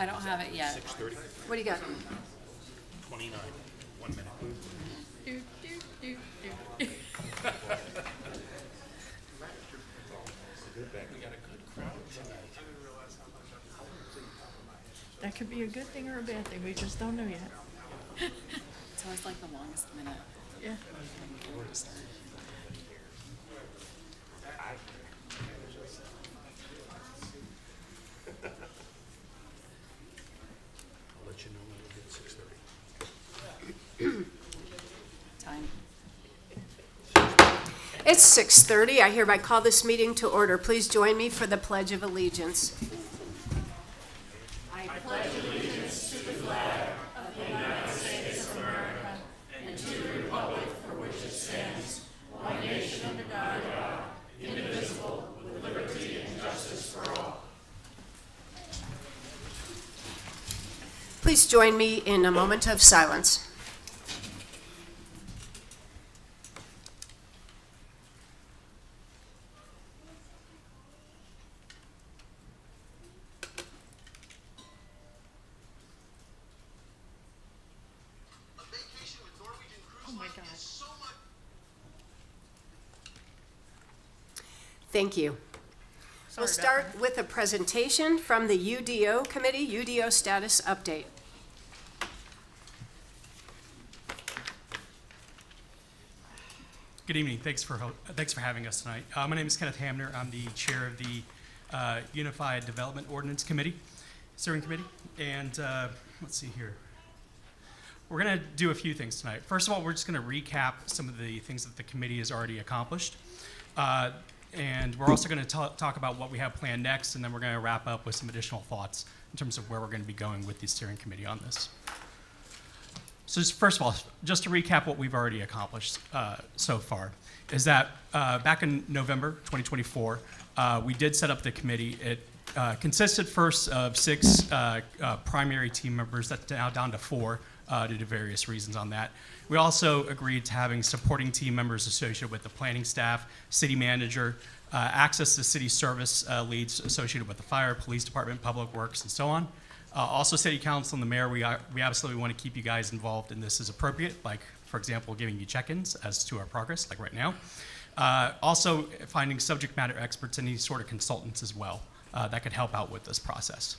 I don't have it yet. 6:30, What do you got? 29, 1 minute. Do, do, do, do. We got a good crowd tonight. That could be a good thing or a bad thing, we just don't know yet. It's always like the longest minute. Yeah. I'll let you know when we get 6:30. Time. It's 6:30. I hereby call this meeting to order. Please join me for the Pledge of Allegiance. Please join me in a moment of silence. A vacation with Norwegian Cruise Oh my Line God. is so much. Thank you. We'll start with a presentation from the UDO Committee, UDO Status Update. Good evening. Thanks for having us tonight. My name is Kenneth Hamner. I'm the chair of the Unified Development Ordinance Committee, Steering Committee. And let's see here. We're going to do a few things tonight. First of all, we're just going to recap some of the things that the committee has already accomplished. And we're also going to talk about what we have planned next, and then we're going to wrap up with some additional thoughts in terms of where we're going to be going with the steering committee on this. So just first of all, just to recap what we've already accomplished so far, is that back in November 2024, we did set up the committee. It consisted first of 6 primary team members. That's now down to 4 due to various reasons on that. We also agreed to having supporting team members associated with the planning staff, city manager, access to city service leads associated with the fire, police department, public works, and so on. Also, city council and the mayor, we absolutely want to keep you guys involved in this as appropriate, like, for example, giving you check-ins as to our progress, like right now. Also, finding subject matter experts and any sort of consultants as well that could help out with this process.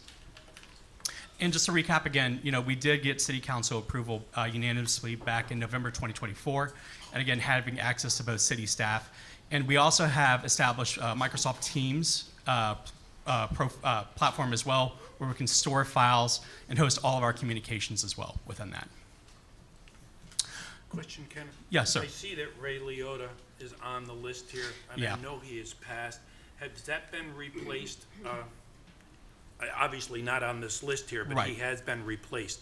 And just to recap again, we did get city council approval unanimously back in November 2024, and again, having access to both city staff. And we also have established Microsoft Teams platform as well, where we can store files and host all of our communications as well within that. Question, Ken? Yes, sir. I see that Ray Liotta is on the list here, and Yeah. I know he is passed. Has that been replaced? Obviously not on this list here, but he Right. has been replaced.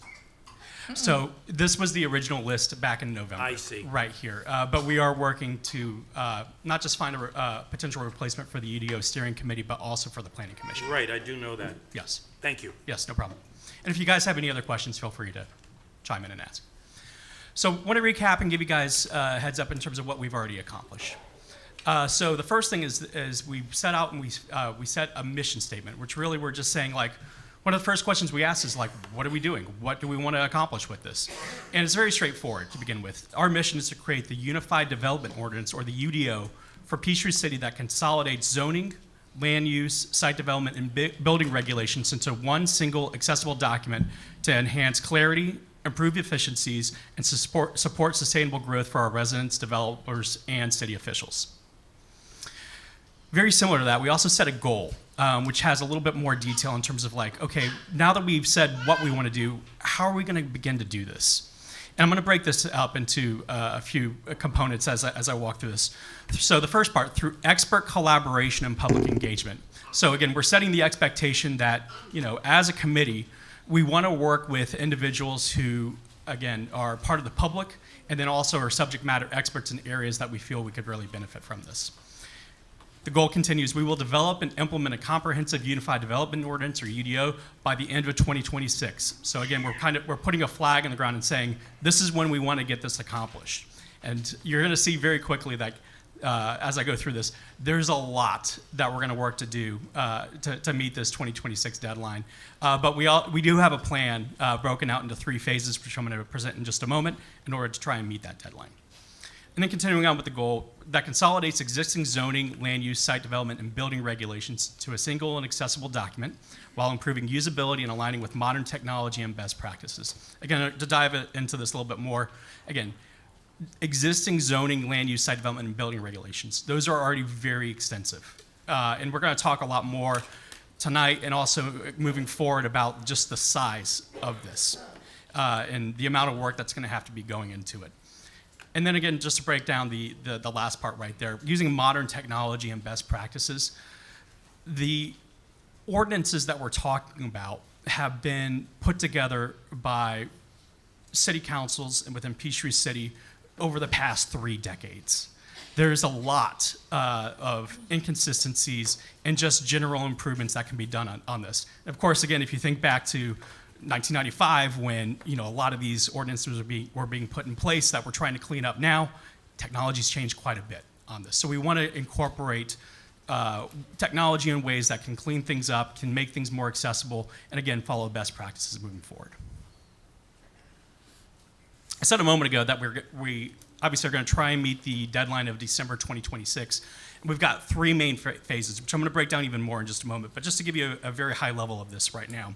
So this was the original list back in November. I see. Right here. But we are working to not just find a potential replacement for the UDO steering committee, but also for the planning commission. Right, I do know that. Yes. Thank you. Yes, no problem. And if you guys have any other questions, feel free to chime in and ask. So I want to recap and give you guys a heads up in terms of what we've already accomplished. So the first thing is we set out and we set a mission statement, which really we're just saying, like, one of the first questions we asked is, like, what are we doing? What do we want to accomplish with this? And it's very straightforward to begin with. Our mission is to create the Unified Development Ordinance, or the UDO, for Peachtree City that consolidates zoning, land use, site development, and building regulations into one single accessible document to enhance clarity, improve efficiencies, and support sustainable growth for our residents, developers, and city officials. Very similar to that, we also set a goal, which has a little bit more detail in terms of, like, okay, now that we've said what we want to do, how are we going to begin to do this? And I'm going to break this up into a few components as I walk through this. So the first part, through expert collaboration and public engagement. So again, we're setting the expectation that, as a committee, we want to work with individuals who, again, are part of the public, and then also are subject matter experts in areas that we feel we could really benefit from this. The goal continues. We will develop and implement a comprehensive Unified Development Ordinance, or UDO, by the end of 2026. So again, we're putting a flag in the ground and saying, this is when we want to get this accomplished. And you're going to see very quickly that as I go through this, there's a lot that we're going to work to do to meet this 2026 deadline. But we do have a plan broken out into 3 phases, which I'm going to present in just a moment, in order to try and meet that deadline. And then continuing on with the goal that consolidates existing zoning, land use, site development, and building regulations to a single and accessible document while improving usability and aligning with modern technology and best practices. Again, to dive into this a little bit more, again, existing zoning, land use, site development, and building regulations, those are already very extensive. And we're going to talk a lot more tonight and also moving forward about just the size of this and the amount of work that's going to have to be going into it. And then again, just to break down the last part right there, using modern technology and best practices, the ordinances that we're talking about have been put together by city councils and within Peachtree City over the past 3 decades. There's a lot of inconsistencies and just general improvements that can be done on this. Of course, again, if you think back to 1995, when a lot of these ordinances were being put in place that we're trying to clean up now, technology's changed quite a bit on this. So we want to incorporate technology in ways that can clean things up, can make things more accessible, and again, follow best practices moving forward. I said a moment ago that we obviously are going to try and meet the deadline of December 2026. And we've got 3 main phases, which I'm going to break down even more in just a moment, but just to give you a very high level of this right now.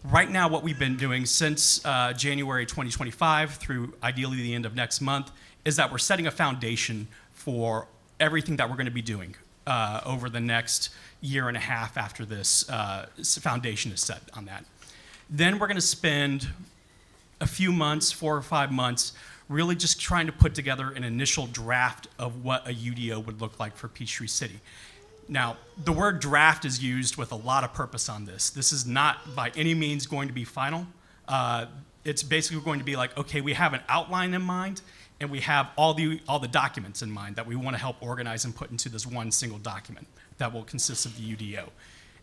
Right now, what we've been doing since January 2025 through ideally the end of next month is that we're setting a foundation for everything that we're going to be doing over the next year and a half after this foundation is set on that. Then we're going to spend a few months, 4 or 5 months, really just trying to put together an initial draft of what a UDO would look like for Peachtree City. Now, the word draft is used with a lot of purpose on this. This is not by any means going to be final. It's basically going to be like, okay, we have an outline in mind, and we have all the documents in mind that we want to help organize and put into this one single document that will consist of the UDO.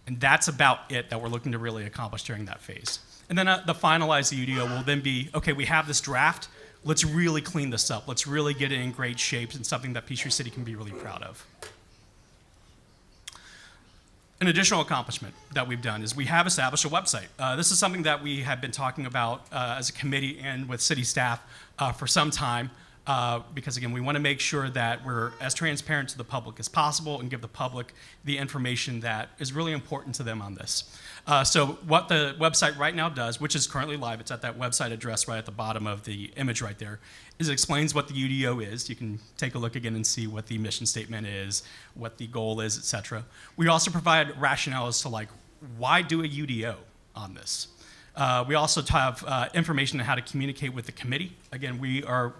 And that's about it that we're looking to really accomplish during that phase. And then the finalized UDO will then be, okay, we have this draft, let's really clean this up. Let's really get it in great shape and something that Peachtree City can be really proud of. An additional accomplishment that we've done is we have established a website. This is something that we have been talking about as a committee and with city staff for some time because, again, we want to make sure that we're as transparent to the public as possible and give the public the information that is really important to them on this. So what the website right now does, which is currently live, it's at that website address right at the bottom of the image right there, is it explains what the UDO is. You can take a look again and see what the mission statement is, what the goal is, et cetera. We also provide rationale as to why do a UDO on this. We also have information on how to communicate with the committee. Again, we are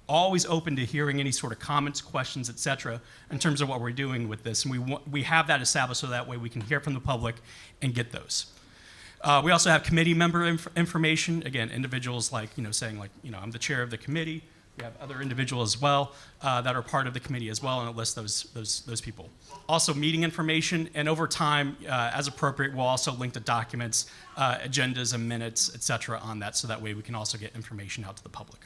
always open to hearing any sort of comments, questions, et cetera, in terms of what we're doing with this. And we have that established so that way we can hear from the public and get those. We also have committee member information. Again, individuals saying I'm the chair of the committee. We have other individuals as well that are part of the committee as well, and it lists those people. Also, meeting information, and over time, as appropriate, we'll also link to documents, agendas, and minutes, et cetera, on that, so that way we can also get information out to the public.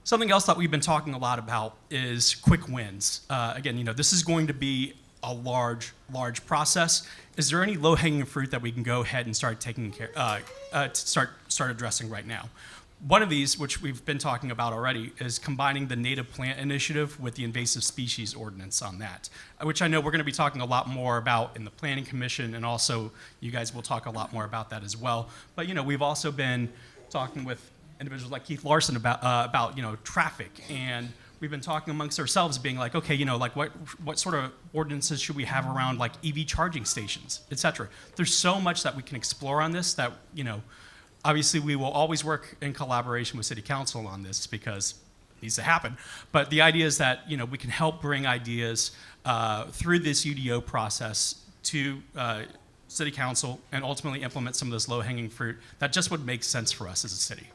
Something else that we've been talking a lot about is quick wins. Again, this is going to be a large process. Is there any low-hanging fruit that we can go ahead and start taking care, start addressing right now? One of these, which we've been talking about already, is combining the native plant initiative with the invasive species ordinance on that, which I know we're going to be talking a lot more about in the Planning Commission, and also you guys will talk a lot more about that as well. But we've also been talking with individuals like Keith Larson about traffic, and we've been talking amongst ourselves, being like, okay, what sort of ordinances should we have around EV charging stations, et cetera. There's so much that we can explore on this that obviously we will always work in collaboration with City Council on this because it needs to happen. But the idea is that we can help bring ideas through this UDO process to City Council and ultimately implement some of this low-hanging fruit that just would make sense for us as a city.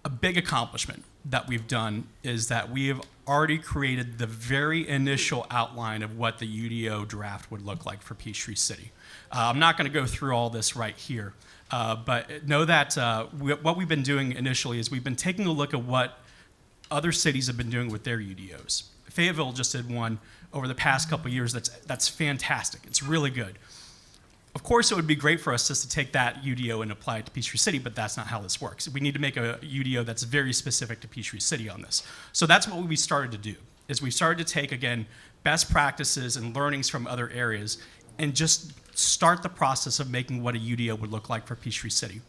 A big accomplishment that we've done is that we have already created the very initial outline of what the UDO draft would look like for Peachtree City. I'm not going to go through all this right here, but know that what we've been doing initially is we've been taking a look at what other cities have been doing with their UDOs. Fayetteville just did one over the past couple of years that's fantastic. It's really good. Of course, it would be great for us just to take that UDO and apply it to Peachtree City, but that's not how this works. We need to make a UDO that's very specific to Peachtree City on this. So that's what we started to do, is we started to take, again, best practices and learnings from other areas and just start the process of making what a UDO would look like for Peachtree City.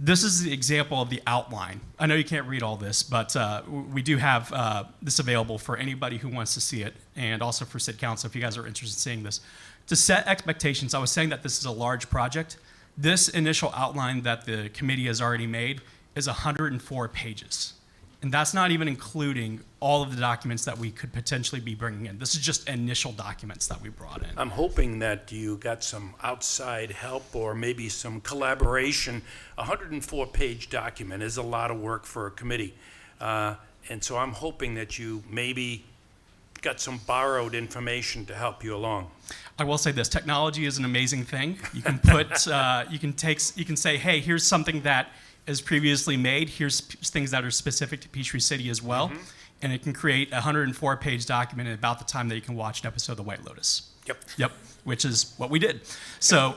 This is the example of the outline. I know you can't read all this, but we do have this available for anybody who wants to see it, and also for City Council if you guys are interested in seeing this. To set expectations, I was saying that this is a large project. This initial outline that the committee has already made is 104 pages. And that's not even including all of the documents that we could potentially be bringing in. This is just initial documents that we brought in. I'm hoping that you got some outside help or maybe some collaboration. A 104-page document is a lot of work for a committee. And so I'm hoping that you maybe got some borrowed information to help you along. I will say this: technology is an amazing thing. You can put, you can say, hey, here's something that is previously made. Here's things that are specific to Peachtree City as well, and it can create a 104-page document in about the time that you can watch an episode of The White Lotus. Yep. Which is what we did. So,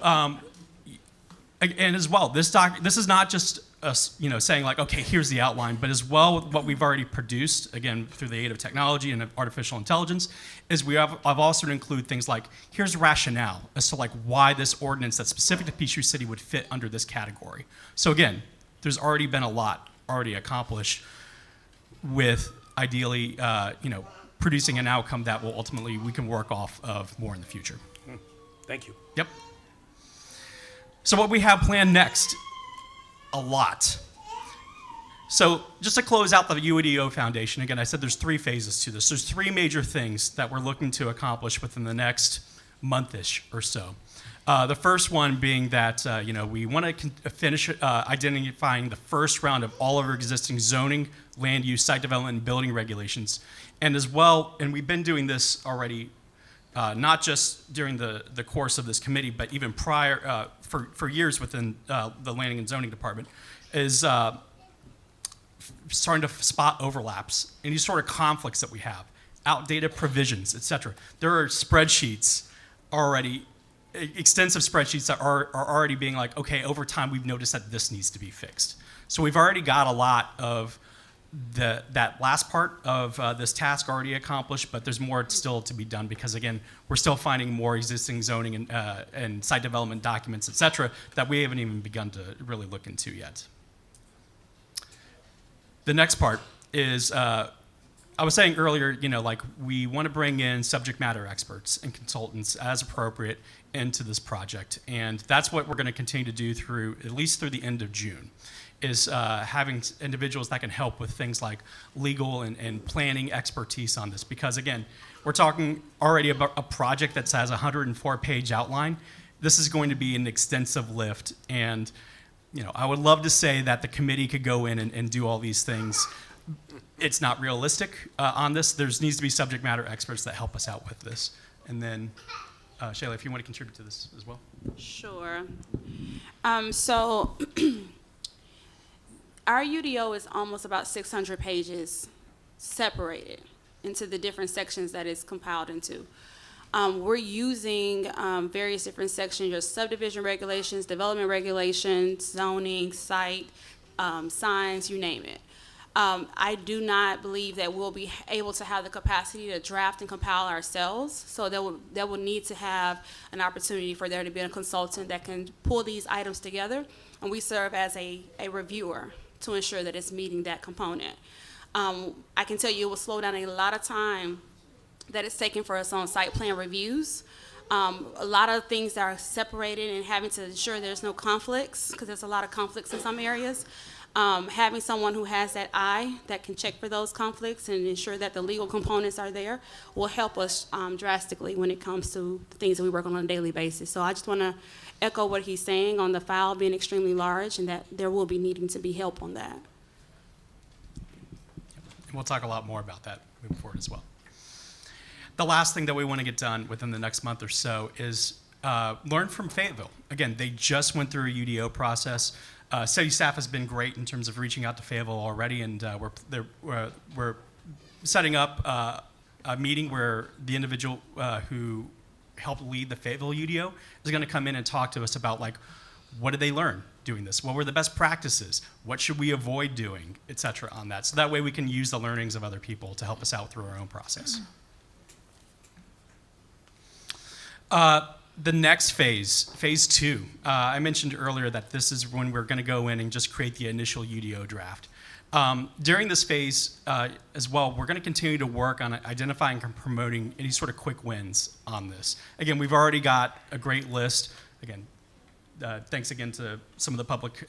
and as well, this is not just us, saying like, okay, here's the outline, but as well what we've already produced, again, through the aid of technology and artificial intelligence, is I've also included things like, here's rationale as to like why this ordinance that's specific to Peachtree City would fit under this category. So again, there's already been a lot already accomplished with ideally, producing an outcome that will ultimately we can work off of more in the future. Thank you. Yep. So what we have planned next, a lot. So just to close out the UDO Foundation, again, I said there's 3 phases to this. There's 3 major things that we're looking to accomplish within the next month-ish or so. The first one being that we want to finish identifying the first round of all of our existing zoning, land use, site development, and building regulations. And as well, and we've been doing this already, not just during the course of this committee, but even prior, for years within the Planning and Zoning Department, is starting to spot overlaps, any sort of conflicts that we have, outdated provisions, et cetera. There are spreadsheets already, extensive spreadsheets that are already being like, okay, over time we've noticed that this needs to be fixed. So we've already got a lot of that last part of this task already accomplished, but there's more still to be done because, again, we're still finding more existing zoning and site development documents, et cetera, that we haven't even begun to really look into yet. The next part is, I was saying earlier, we want to bring in subject matter experts and consultants as appropriate into this project, and that's what we're going to continue to do at least through the end of June. Is having individuals that can help with things like legal and planning expertise on this. Because again, we're talking already about a project that has a 104-page outline. This is going to be an extensive lift. And I would love to say that the committee could go in and do all these things. It's not realistic on this. There needs to be subject matter experts that help us out with this. And then, Shayla, if you want to contribute to this as well. Sure. Our UDO is almost about 600 pages separated into the different sections that it's compiled into. We're using various different sections, your subdivision regulations, development regulations, zoning, site, signs, you name it. I do not believe that we'll be able to have the capacity to draft and compile ourselves, so that will need to have an opportunity for there to be a consultant that can pull these items together, and we serve as a reviewer to ensure that it's meeting that component. I can tell you it will slow down a lot of time that it's taken for us on site plan reviews. A lot of things that are separated and having to ensure there's no conflicts, because there's a lot of conflicts in some areas. Having someone who has that eye that can check for those conflicts and ensure that the legal components are there will help us drastically when it comes to the things that we work on a daily basis. So I just want to echo what he's saying on the file being extremely large, and that there will be needing to be help on that. And we'll talk a lot more about that moving forward as well. The last thing that we want to get done within the next month or so is learn from Fayetteville. Again, they just went through a UDO process. City staff has been great in terms of reaching out to Fayetteville already, and we're setting up a meeting where the individual who helped lead the Fayetteville UDO is going to come in and talk to us about, like, what did they learn doing this? What were the best practices? What should we avoid doing, et cetera, on that? So that way we can use the learnings of other people to help us out through our own process. The next phase, phase 2, I mentioned earlier that this is when we're going to go in and just create the initial UDO draft. During this phase as well, we're going to continue to work on identifying and promoting any sort of quick wins on this. Again, we've already got a great list. Again, thanks again to some of the public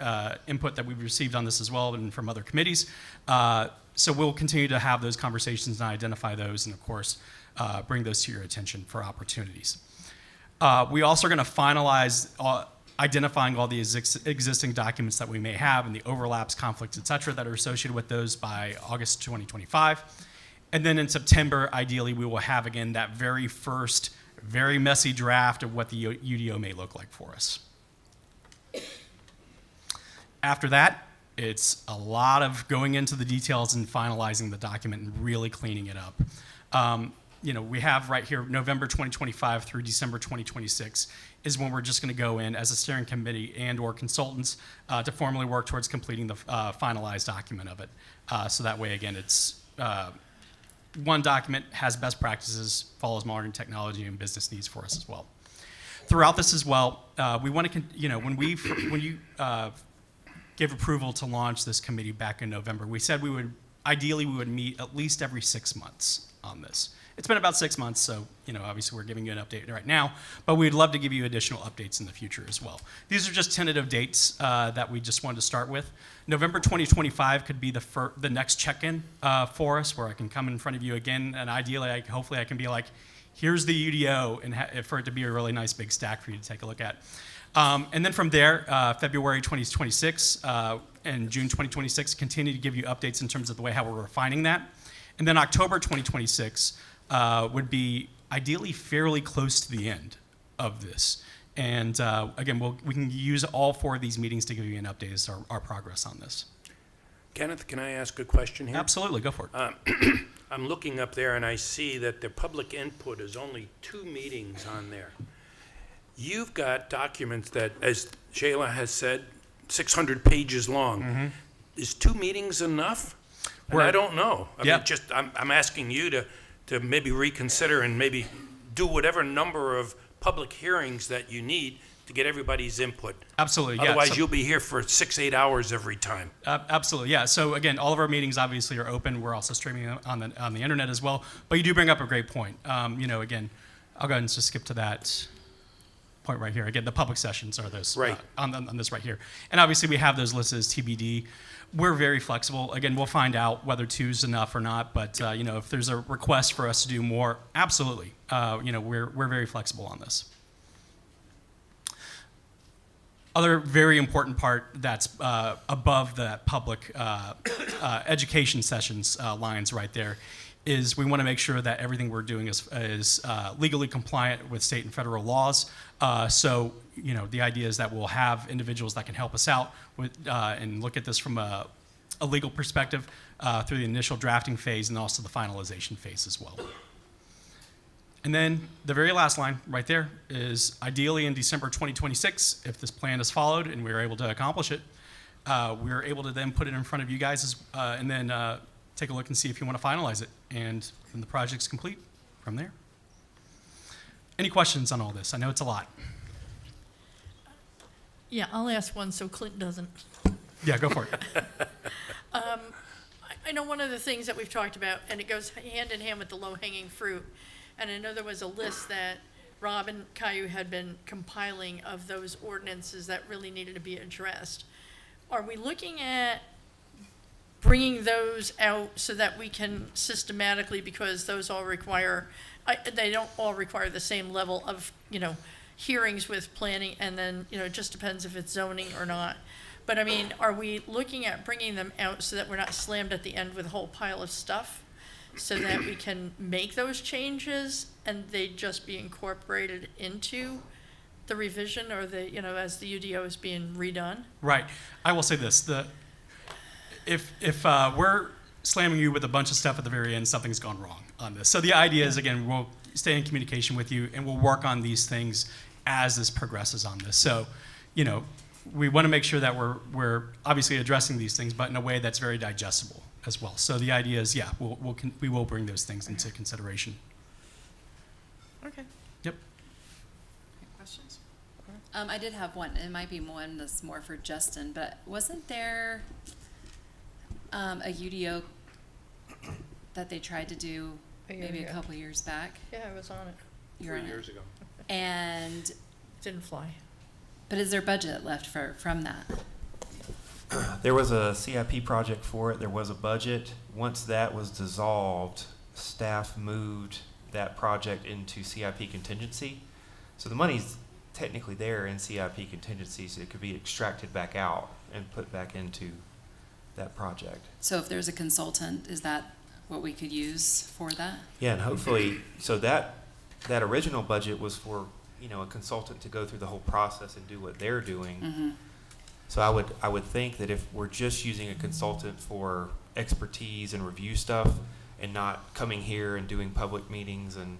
input that we've received on this as well and from other committees. So we'll continue to have those conversations and identify those and, of course, bring those to your attention for opportunities. We also are going to finalize identifying all the existing documents that we may have and the overlaps, conflicts, et cetera, that are associated with those by August 2025. And then in September, ideally, we will have, again, that very first, very messy draft of what the UDO may look like for us. After that, it's a lot of going into the details and finalizing the document and really cleaning it up. We have right here November 2025 through December 2026 is when we're just going to go in as a steering committee and or consultants to formally work towards completing the finalized document of it. So that way, again, it's one document, has best practices, follows modern technology and business needs for us as well. Throughout this as well, we want to, when you gave approval to launch this committee back in November, we said we would meet at least every 6 months on this. It's been about 6 months, so obviously we're giving you an update right now, but we'd love to give you additional updates in the future as well. These are just tentative dates that we just wanted to start with. November 2025 could be the next check-in for us, where I can come in front of you again, and ideally, hopefully I can be like, here's the UDO, and for it to be a really nice big stack for you to take a look at. And then from there, February 2026 and June 2026, continue to give you updates in terms of the way how we're refining that. And then October 2026 would be ideally fairly close to the end of this. And again, we can use all 4 of these meetings to give you an update as to our progress on this. Kenneth, can I ask a question here? Absolutely, go for it. I'm looking up there and I see that the public input is only 2 meetings on there. You've got documents that, as Shayla has said, 600 pages long. Mm-hmm. Is 2 meetings enough? And I don't know. I mean, I'm asking you to maybe reconsider and maybe do whatever number of public hearings that you need to get everybody's input. Absolutely, yeah. Otherwise, you'll be here for 6-8 hours every time. Absolutely, yeah. So again, all of our meetings obviously are open. We're also streaming on the internet as well. But you do bring up a great point. Again, I'll go ahead and just skip to that point right here. Again, the public sessions are those right. On this right here. And obviously, we have those listed as TBD. We're very flexible. Again, we'll find out whether 2's enough or not. But if there's a request for us to do more, absolutely. We're very flexible on this. Other very important part that's above the public education sessions lines right there is we want to make sure that everything we're doing is legally compliant with state and federal laws. So the idea is that we'll have individuals that can help us out with and look at this from a legal perspective through the initial drafting phase and also the finalization phase as well. And then the very last line right there is ideally in December 2026, if this plan is followed and we're able to accomplish it, we're able to then put it in front of you guys and then take a look and see if you want to finalize it. And then the project's complete from there. Any questions on all this? I know it's a lot. Yeah, I'll ask one so Clint doesn't. Yeah, go for it. I know one of the things that we've talked about, and it goes hand in hand with the low-hanging fruit, and I know there was a list that Rob and Caillou had been compiling of those ordinances that really needed to be addressed. Are we looking at bringing those out so that we can systematically, because those all require, they don't all require the same level of, hearings with planning, and then, it just depends if it's zoning or not. But I mean, are we looking at bringing them out so that we're not slammed at the end with a whole pile of stuff? So that we can make those changes and they just be incorporated into the revision or the, you know, as the UDO is being redone? Right. I will say this, if we're slamming you with a bunch of stuff at the very end, something's gone wrong on this. So the idea is, again, we'll stay in communication with you and we'll work on these things as this progresses on this. So, you know, we want to make sure that we're obviously addressing these things, but in a way that's very digestible as well. So the idea is, yeah, we will bring those things into consideration. Okay. Yep. Questions? I did have one. It might be one that's more for Justin, but wasn't there a UDO that they tried to do A year maybe a ago. couple years back? Yeah, I was on it. You're 3 on it. years ago. And, Didn't fly. but is there budget left from that? There was a CIP project for it. There was a budget. Once that was dissolved, staff moved that project into CIP contingency. So the money's technically there in CIP contingency, so it could be extracted back out and put back into that project. So if there's a consultant, is that what we could use for that? Yeah, and hopefully, so that original budget was for, you know, a consultant to go through the whole process and do what they're doing. Mm-hmm. So I would think that if we're just using a consultant for expertise and review stuff and not coming here and doing public meetings, and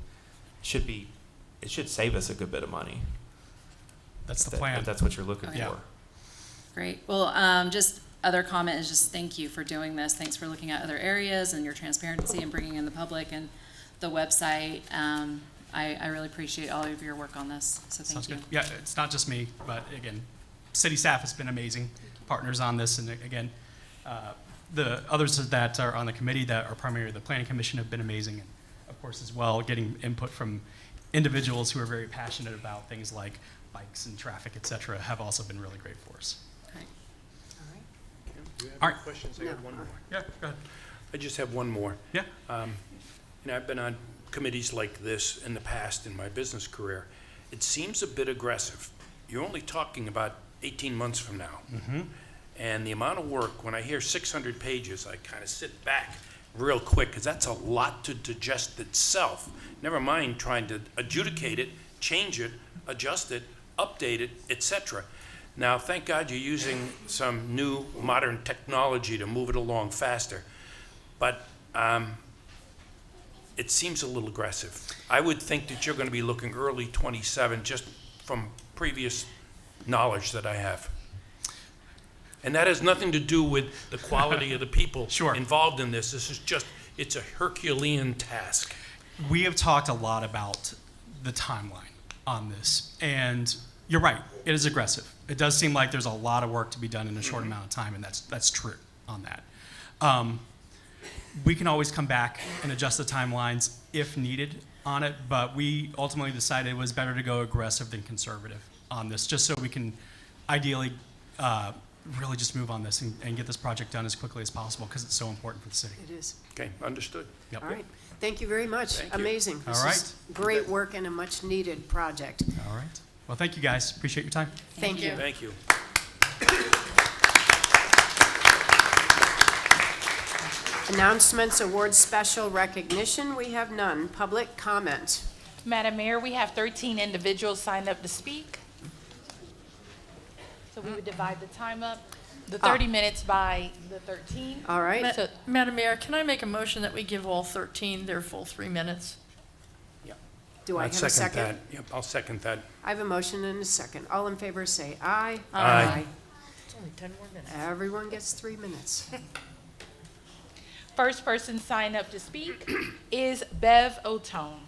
it should save us a good bit of money. That's the If plan. that's what you're looking Okay. for. Great. Well, just other comment is just thank you for doing this. Thanks for looking at other areas and your transparency and bringing in the public and the website. I really appreciate all of your work on this, so Sounds thank you. good. Yeah, it's not just me, but again, city staff has been amazing partners on this, and again, the others that are on the committee that are primarily the planning commission have been amazing, and of course as well, getting input from individuals who are very passionate about things like bikes and traffic, et cetera, have also been really great for us. Great. All right. Do you have All any right. questions? I have one more. Yeah, go ahead. I just have one more. Yeah. You know, I've been on committees like this in the past in my business career. It seems a bit aggressive. You're only talking about 18 months from now. Mm-hmm. And the amount of work, when I hear 600 pages, I kind of sit back real quick, because that's a lot to digest itself. Never mind trying to adjudicate it, change it, adjust it, update it, etc. Now, thank God you're using some new modern technology to move it along faster. But it seems a little aggressive. I would think that you're going to be looking early 27, just from previous knowledge that I have. And that has nothing to do with the quality of the people Sure. involved in this. This is just, it's a Herculean task. We have talked a lot about the timeline on this, and you're right, it is aggressive. It does seem like there's a lot of work to be done in a short amount of time, and that's true on that. We can always come back and adjust the timelines if needed on it, but we ultimately decided it was better to go aggressive than conservative on this, just so we can ideally really just move on this and get this project done as quickly as possible, because it's so important for the city. It is. Okay, understood. Yep. All right. Thank you very much. Thank you. Amazing. All This right. is great work and a much-needed project. All right. Well, thank you guys. Appreciate your time. Thank you. Thank you. Announcements, awards, special recognition, we have none. Public comment. Madam Mayor, we have 13 individuals signed up to speak. So we would divide the time up, the 30 minutes by the 13. All right. Ma- Madam Mayor, can I make a motion that we give all 13 their full 3 minutes? Do I I'll have a second? that. Yep, I'll second that. I have a motion and a second. All in favor say aye. Aye. It's only 10 more minutes. Everyone gets 3 minutes. First person signed up to speak is Bev Otone.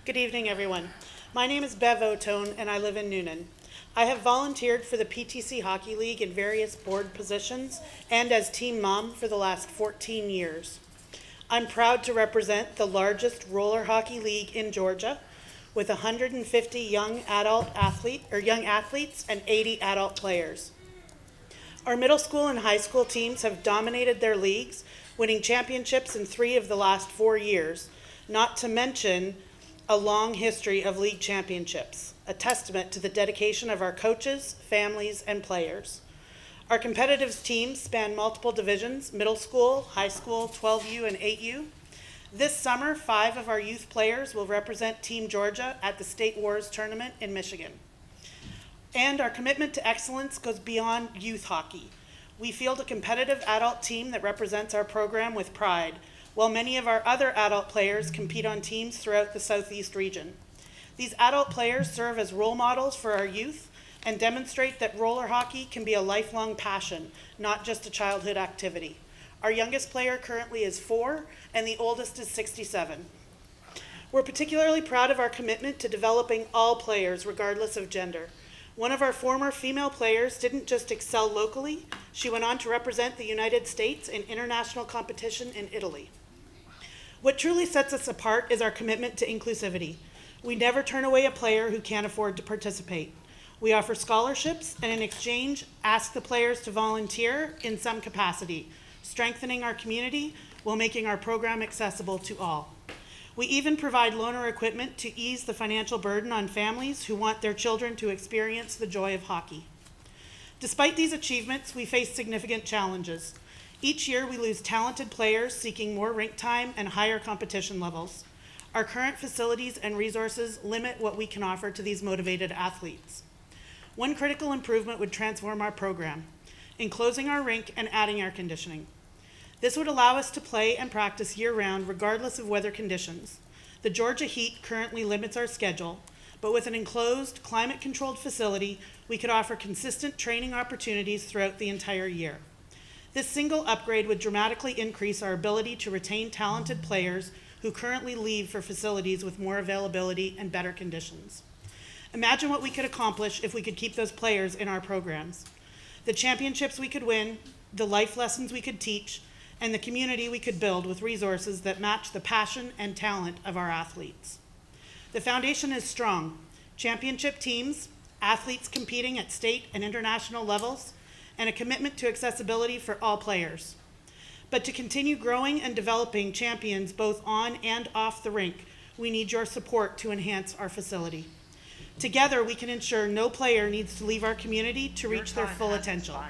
Good evening, everyone. My name is Bev Otone, and I live in Noonan. I have volunteered for the PTC Hockey League in various board positions and as team mom for the last 14 years. I'm proud to represent the largest roller hockey league in Georgia with 150 young athletes and 80 adult players. Our middle school and high school teams have dominated their leagues, winning championships in 3 of the last 4 years, not to mention a long history of league championships. a testament to the dedication of our coaches, families, and players. Our competitive teams span multiple divisions: middle school, high school, 12U, and 8U. This summer, 5 of our youth players will represent Team Georgia at the State Wars Tournament in Michigan. And our commitment to excellence goes beyond youth hockey. We field a competitive adult team that represents our program with pride, while many of our other adult players compete on teams throughout the Southeast region. These adult players serve as role models for our youth and demonstrate that roller hockey can be a lifelong passion, not just a childhood activity. Our youngest player currently is 4, and the oldest is 67. We're particularly proud of our commitment to developing all players, regardless of gender. One of our former female players didn't just excel locally, she went on to represent the United States in international competition in Italy. What truly sets us apart is our commitment to inclusivity. We never turn away a player who can't afford to participate. We offer scholarships and in exchange ask the players to volunteer in some capacity, strengthening our community while making our program accessible to all. We even provide loaner equipment to ease the financial burden on families who want their children to experience the joy of hockey. Despite these achievements, we face significant challenges. Each year, we lose talented players seeking more rink time and higher competition levels. Our current facilities and resources limit what we can offer to these motivated athletes. One critical improvement would transform our program, enclosing our rink and adding air conditioning. This would allow us to play and practice year-round regardless of weather conditions. The Georgia heat currently limits our schedule, but with an enclosed, climate-controlled facility, we could offer consistent training opportunities throughout the entire year. This single upgrade would dramatically increase our ability to retain talented players who currently leave for facilities with more availability and better conditions. Imagine what we could accomplish if we could keep those players in our programs. The championships we could win, the life lessons we could teach, and the community we could build with resources that match the passion and talent of our athletes. The foundation is strong. Championship teams, athletes competing at state and international levels, and a commitment to accessibility for all players. But to continue growing and developing champions both on and off the rink, we need your support to enhance our facility. Together, we can ensure no player needs to leave our community to reach their full potential.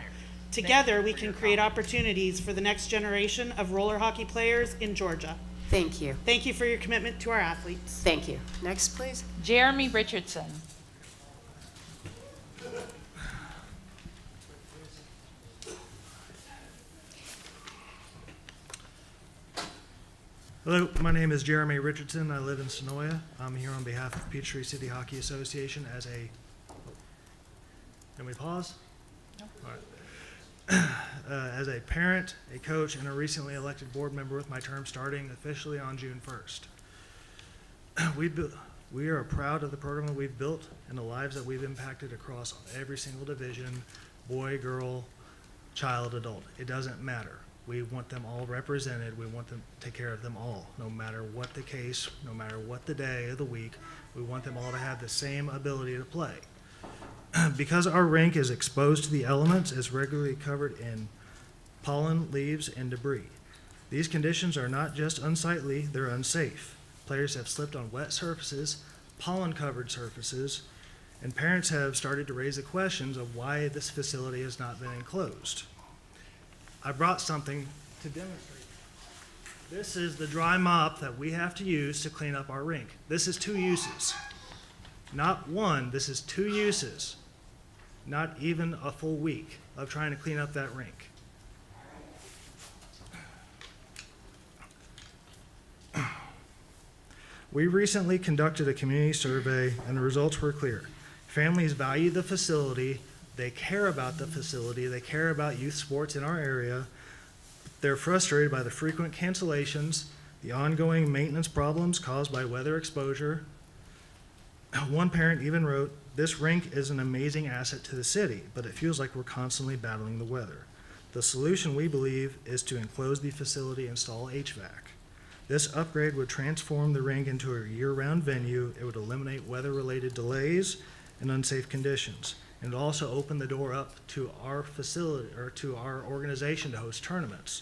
Together, we can create opportunities for the next generation of roller hockey players in Georgia. Thank you. Thank you for your commitment to our athletes. Thank you. Next, please. Jeremy Richardson. Hello, my name is Jeremy Richardson. I live in Sonoya. I'm here on behalf of Peachtree City Hockey Association as a, can we pause? No. All right. As a parent, a coach, and a recently elected board member with my term starting officially on June 1st. We are proud of the program that we've built and the lives that we've impacted across every single division, boy, girl, child, adult. It doesn't matter. We want them all represented. We want them to take care of them all, no matter what the case, no matter what the day of the week. We want them all to have the same ability to play. Because our rink is exposed to the elements, it's regularly covered in pollen, leaves, and debris. These conditions are not just unsightly, they're unsafe. Players have slipped on wet surfaces, pollen-covered surfaces, and parents have started to raise the questions of why this facility has not been enclosed. I brought something to demonstrate. This is the dry mop that we have to use to clean up our rink. This is 2 uses. Not one, this is 2 uses. Not even a full week of trying to clean up that rink. We recently conducted a community survey and the results were clear. Families value the facility, they care about the facility, they care about youth sports in our area. They're frustrated by the frequent cancellations, the ongoing maintenance problems caused by weather exposure. One parent even wrote, "This rink is an amazing asset to the city, but it feels like we're constantly battling the weather. The solution, we believe, is to enclose the facility and install HVAC. This upgrade would transform the rink into a year-round venue. It would eliminate weather-related delays and unsafe conditions. And it would also open the door up to our facility, or to our organization to host tournaments.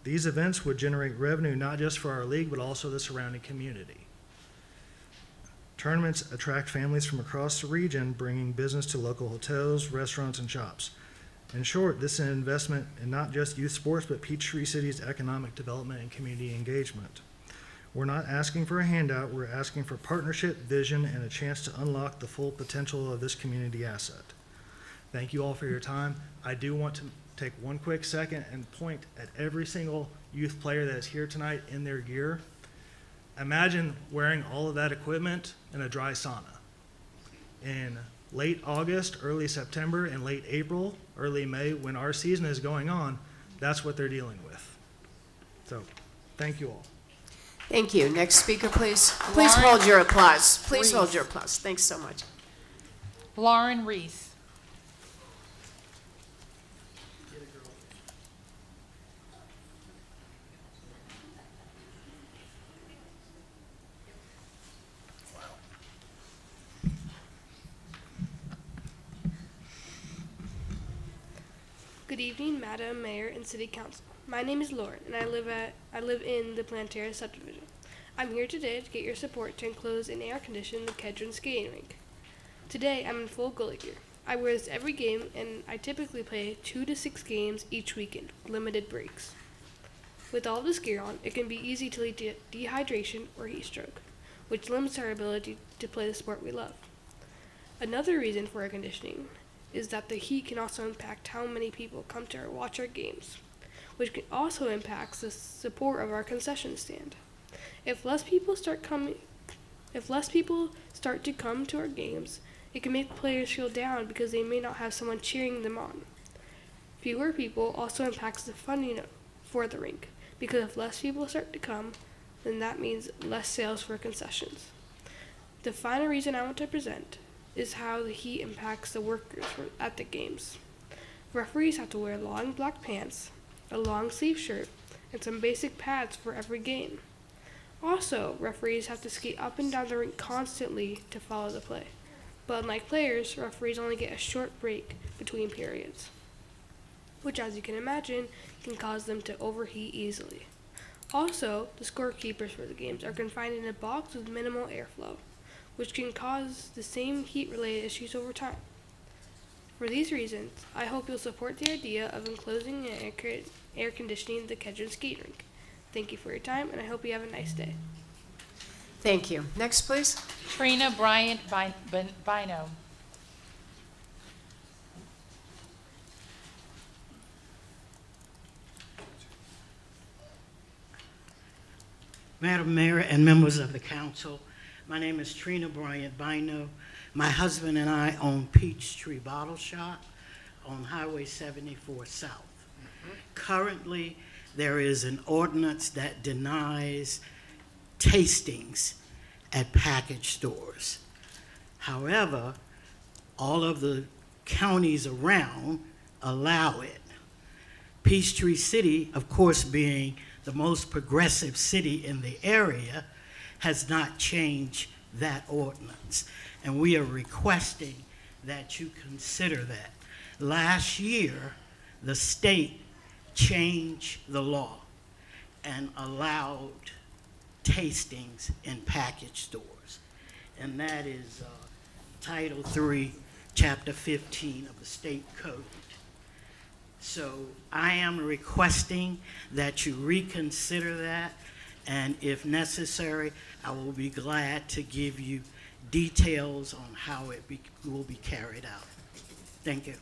These events would generate revenue not just for our league, but also the surrounding community. Tournaments attract families from across the region, bringing business to local hotels, restaurants, and shops. In short, this is an investment in not just youth sports, but Peachtree City's economic development and community engagement. We're not asking for a handout, we're asking for partnership, vision, and a chance to unlock the full potential of this community asset. Thank you all for your time. I do want to take one quick second and point at every single youth player that is here tonight in their gear. Imagine wearing all of that equipment in a dry sauna. In late August, early September, and late April, early May, when our season is going on, that's what they're dealing with. So, thank you all. Thank you. Next speaker, please. Please Lauren hold your applause. Please hold Reese. your applause. Thanks so much. Lauren Reese. Good evening, Madam Mayor and City Council. My name is Lauren, and I live in the Planterra subdivision. I'm here today to get your support to enclose and air-condition the Kedron skating rink. Today, I'm in full goalie gear. I wear this every game, and I typically play 2 to 6 games each weekend, with limited breaks. With all this gear on, it can be easy to lead to dehydration or heat stroke, which limits our ability to play the sport we love. Another reason for air conditioning is that the heat can also impact how many people come to watch our games, which can also impact the support of our concession stand. If less people start to come to our games, it can make players feel down because they may not have someone cheering them on. Fewer people also impacts the funding for the rink, because if less people start to come, then that means less sales for concessions. The final reason I want to present is how the heat impacts the workers at the games. Referees have to wear long black pants, a long sleeve shirt, and some basic pads for every game. Also, referees have to skate up and down the rink constantly to follow the play. But unlike players, referees only get a short break between periods, which, as you can imagine, can cause them to overheat easily. Also, the scorekeepers for the games are confined in a box with minimal airflow, which can cause the same heat-related issues over time. For these reasons, I hope you'll support the idea of enclosing and air conditioning the Kedron skate rink. Thank you for your time, and I hope you have a nice day. Thank you. Next, please. Trina Bryant Bino. Madam Mayor and members of the council, my name is Trina Bryant Bino. My husband and I own Peachtree Bottle Shop on Highway 74 South. Currently, there is an ordinance that denies tastings at package stores. However, all of the counties around allow it. Peachtree City, of course, being the most progressive city in the area, has not changed that ordinance. And we are requesting that you consider that. Last year, the state changed the law and allowed tastings in package stores. And that is Title III, Chapter 15 of the state code. So I am requesting that you reconsider that, and if necessary, I will be glad to give you details on how it will be carried out. Thank you.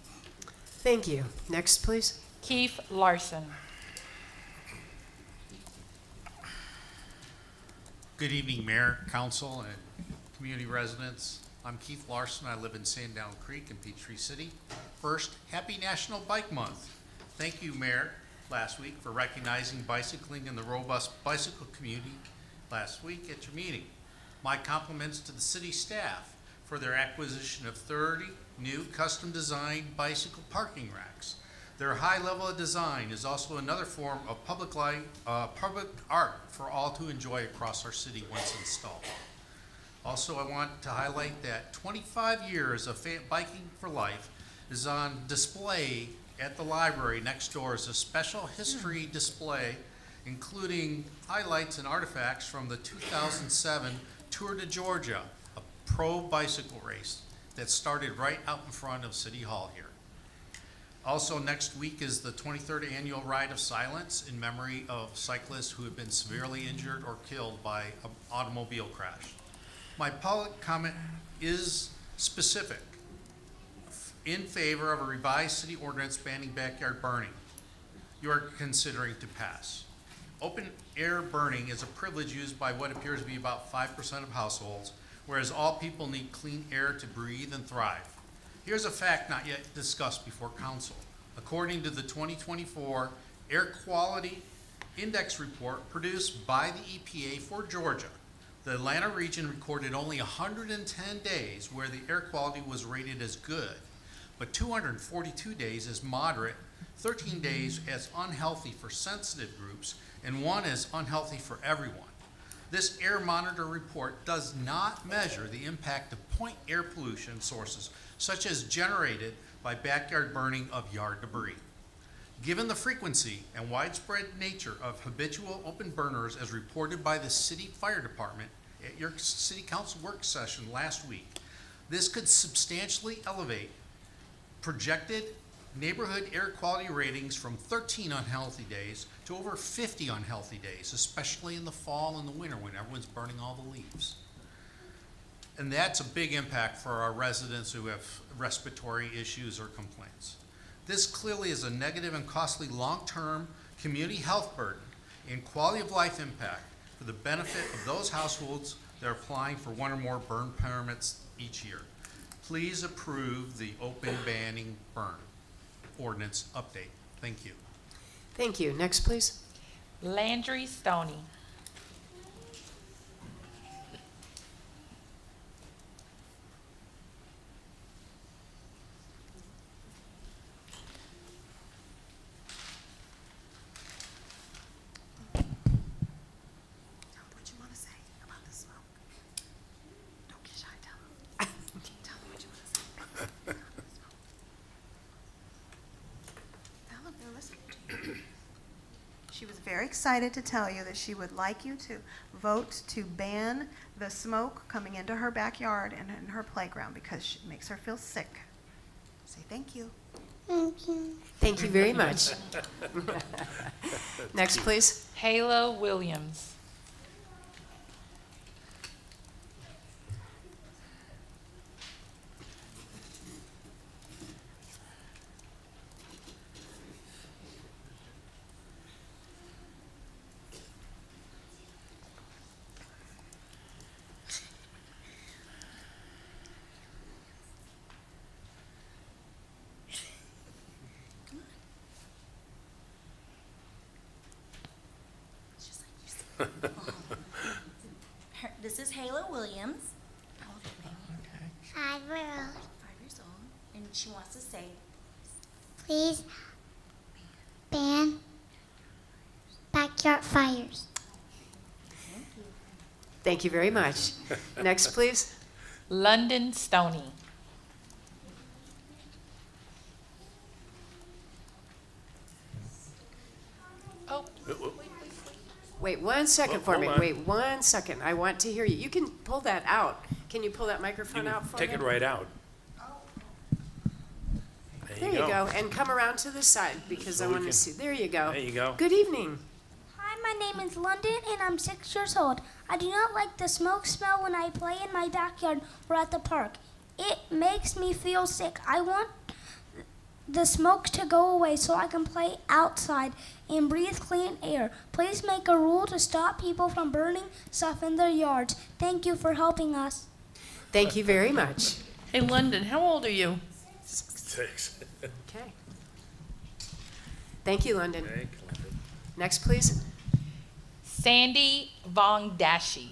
Thank you. Next, please. Keith Larson. Good evening, Mayor, Council, and community residents. I'm Keith Larson. I live in Sandown Creek in Peachtree City. First, happy National Bike Month. Thank you, Mayor, last week for recognizing bicycling in the robust bicycle community last week at your meeting. My compliments to the city staff for their acquisition of 30 new custom-designed bicycle parking racks. Their high level of design is also another form of public art for all to enjoy across our city once installed. Also, I want to highlight that 25 years of Biking for Life is on display at the library next door as a special history display, including highlights and artifacts from the 2007 Tour de Georgia, a pro-bicycle race that started right out in front of City Hall here. Also, next week is the 23rd Annual Ride of Silence in memory of cyclists who have been severely injured or killed by an automobile crash. My public comment is specific in favor of a revised city ordinance banning backyard burning you are considering to pass. Open air burning is a privilege used by what appears to be about 5% of households, whereas all people need clean air to breathe and thrive. Here's a fact not yet discussed before council. According to the 2024 Air Quality Index report produced by the EPA for Georgia, the Atlanta region recorded only 110 days where the air quality was rated as good, but 242 days as moderate, 13 days as unhealthy for sensitive groups, and 1 as unhealthy for everyone. This air monitor report does not measure the impact of point air pollution sources, such as generated by backyard burning of yard debris. Given the frequency and widespread nature of habitual open burners as reported by the city fire department at your city council work session last week, this could substantially elevate projected neighborhood air quality ratings from 13 unhealthy days to over 50 unhealthy days, especially in the fall and the winter when everyone's burning all the leaves. And that's a big impact for our residents who have respiratory issues or complaints. This clearly is a negative and costly long-term community health burden and quality of life impact for the benefit of those households that are applying for 1 or more burn permits each year. Please approve the open banning burn ordinance update. Thank you. Thank you. Next, please. Landry Stoney. What you want to say about the smoke? Don't get shy, tell them. Tell them what you want to say. Tell them they're listening to you. She was very excited to tell you that she would like you to vote to ban the smoke coming into her backyard and in her playground because it makes her feel sick. Say thank you. Thank you. Thank you very much. Next, please. Halo Williams. This is Halo Williams. How old are you? 5 years old. 5 years old. And she wants to say, Please ban backyard fires. Thank you very much. Next, please. London Stoney. Oh, Wait 1 second for Hold me. on. Wait 1 second. I want to hear you. You can pull that out. Can you pull that microphone out for me? Take it right out. There you go. And come around to the side because So I we want to can- see. There you go. There you go. Good evening. Hi, my name is London and I'm 6 years old. I do not like the smoke smell when I play in my backyard or at the park. It makes me feel sick. I want the smoke to go away so I can play outside and breathe clean air. Please make a rule to stop people from burning stuff in their yards. Thank you for helping us. Thank you very much. Hey, London, how old are you? 6. Okay. Thank you, London. Okay, Columbia. Next, please. Sandy Vongdashi.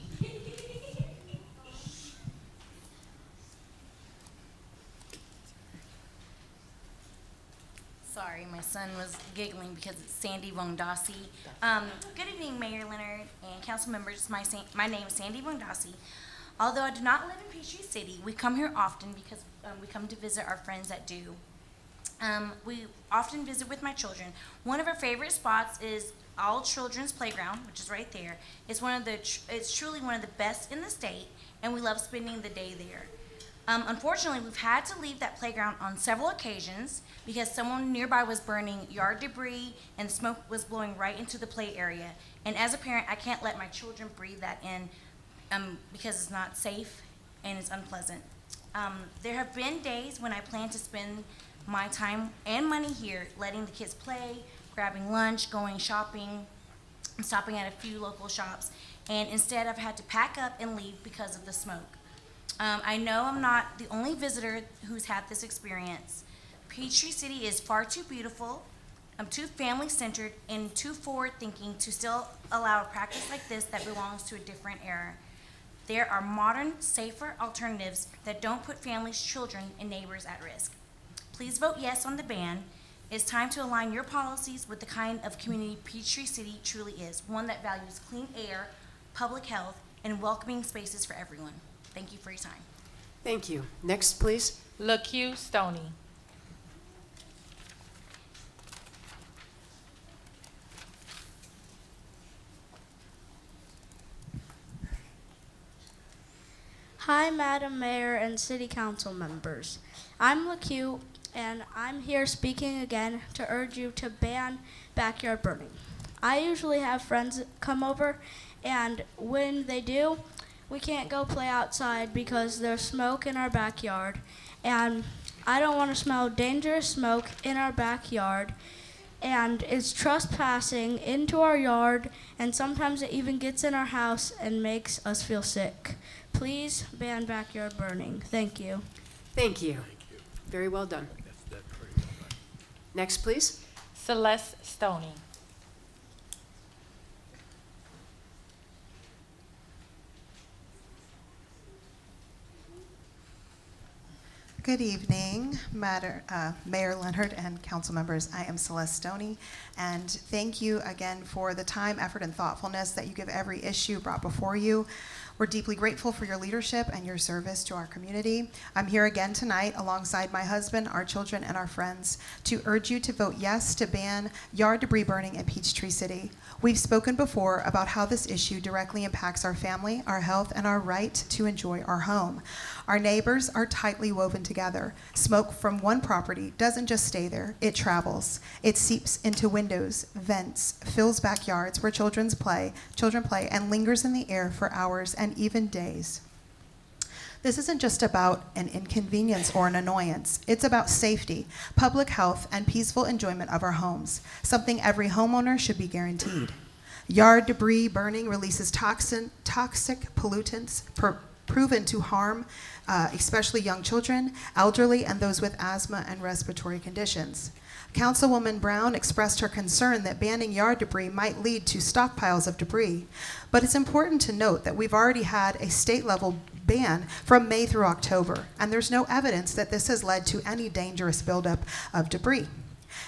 sorry, my son was giggling because it's Sandy Vongdasi. Good evening, Mayor Leonard and council members. My name is Sandy Vongdasi. Although I do not live in Peachtree City, we come here often because we come to visit our friends that do. We often visit with my children. One of our favorite spots is All Children's Playground, which is right there. It's truly one of the best in the state, and we love spending the day there. Unfortunately, we've had to leave that playground on several occasions because someone nearby was burning yard debris and smoke was blowing right into the play area. And as a parent, I can't let my children breathe that in because it's not safe and it's unpleasant. There have been days when I plan to spend my time and money here, letting the kids play, grabbing lunch, going shopping, stopping at a few local shops, and instead I've had to pack up and leave because of the smoke. I know I'm not the only visitor who's had this experience. Peachtree City is far too beautiful, too family-centered, and too forward-thinking to still allow a practice like this that belongs to a different era. There are modern, safer alternatives that don't put families, children, and neighbors at risk. Please vote yes on the ban. It's time to align your policies with the kind of community Peachtree City truly is, one that values clean air, public health, and welcoming spaces for everyone. Thank you for your time. Thank you. Next, please. LaQ Stoney. Hi, Madam Mayor and City Council members. I'm LaQ, and I'm here speaking again to urge you to ban backyard burning. I usually have friends come over, and when they do, we can't go play outside because there's smoke in our backyard, and I don't want to smell dangerous smoke in our backyard, and it's trespassing into our yard, and sometimes it even gets in our house and makes us feel sick. Please ban backyard burning. Thank you. Thank you. Very well done. That's pretty well done. Next, please. Celeste Stoney. Good evening, Mayor Leonard and council members. I am Celeste Stoney, and thank you again for the time, effort, and thoughtfulness that you give every issue brought before you. We're deeply grateful for your leadership and your service to our community. I'm here again tonight alongside my husband, our children, and our friends to urge you to vote yes to ban yard debris burning in Peachtree City. We've spoken before about how this issue directly impacts our family, our health, and our right to enjoy our home. Our neighbors are tightly woven together. Smoke from one property doesn't just stay there, it travels. It seeps into windows, vents, fills backyards where children play, and lingers in the air for hours and even days. This isn't just about an inconvenience or an annoyance. It's about safety, public health, and peaceful enjoyment of our homes, something every homeowner should be guaranteed. Yard debris burning releases toxic pollutants proven to harm especially young children, elderly, and those with asthma and respiratory conditions. Councilwoman Brown expressed her concern that banning yard debris might lead to stockpiles of debris. But it's important to note that we've already had a state-level ban from May through October, and there's no evidence that this has led to any dangerous buildup of debris.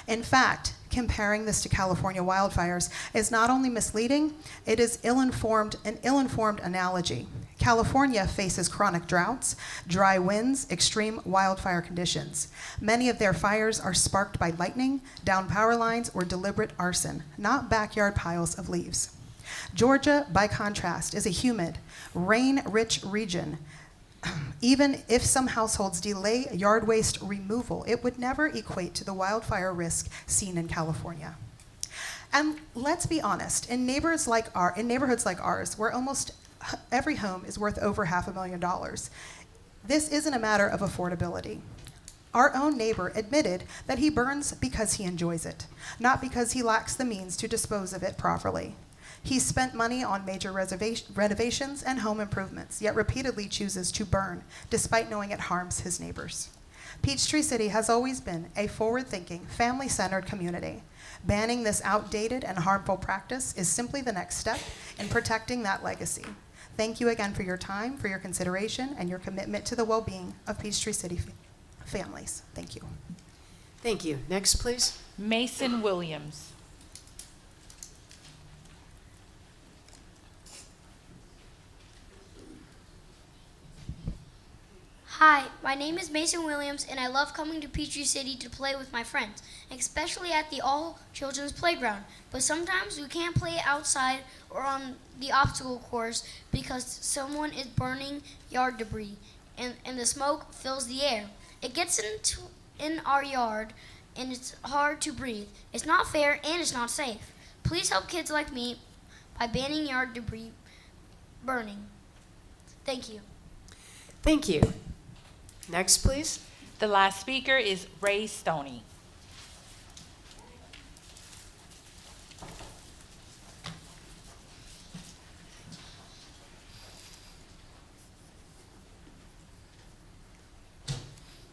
In fact, comparing this to California wildfires is not only misleading, it is an ill-informed analogy. California faces chronic droughts, dry winds, extreme wildfire conditions. Many of their fires are sparked by lightning, downed power lines, or deliberate arson, not backyard piles of leaves. Georgia, by contrast, is a humid, rain-rich region. Even if some households delay yard waste removal, it would never equate to the wildfire risk seen in California. And let's be honest, in neighborhoods like ours, where almost every home is worth over $500,000, this isn't a matter of affordability. Our own neighbor admitted that he burns because he enjoys it, not because he lacks the means to dispose of it properly. He spent money on major renovations and home improvements, yet repeatedly chooses to burn, despite knowing it harms his neighbors. Peachtree City has always been a forward-thinking, family-centered community. Banning this outdated and harmful practice is simply the next step in protecting that legacy. Thank you again for your time, for your consideration, and your commitment to the well-being of Peachtree City families. Thank you. Thank you. Next, please. Mason Williams. Hi, my name is Mason Williams, and I love coming to Peachtree City to play with my friends, especially at the all children's playground. But sometimes we can't play outside or on the obstacle course because someone is burning yard debris, and the smoke fills the air. It gets in our yard, and it's hard to breathe. It's not fair, and it's not safe. Please help kids like me by banning yard debris burning. Thank you. Thank you. Next, please. The last speaker is Ray Stoney.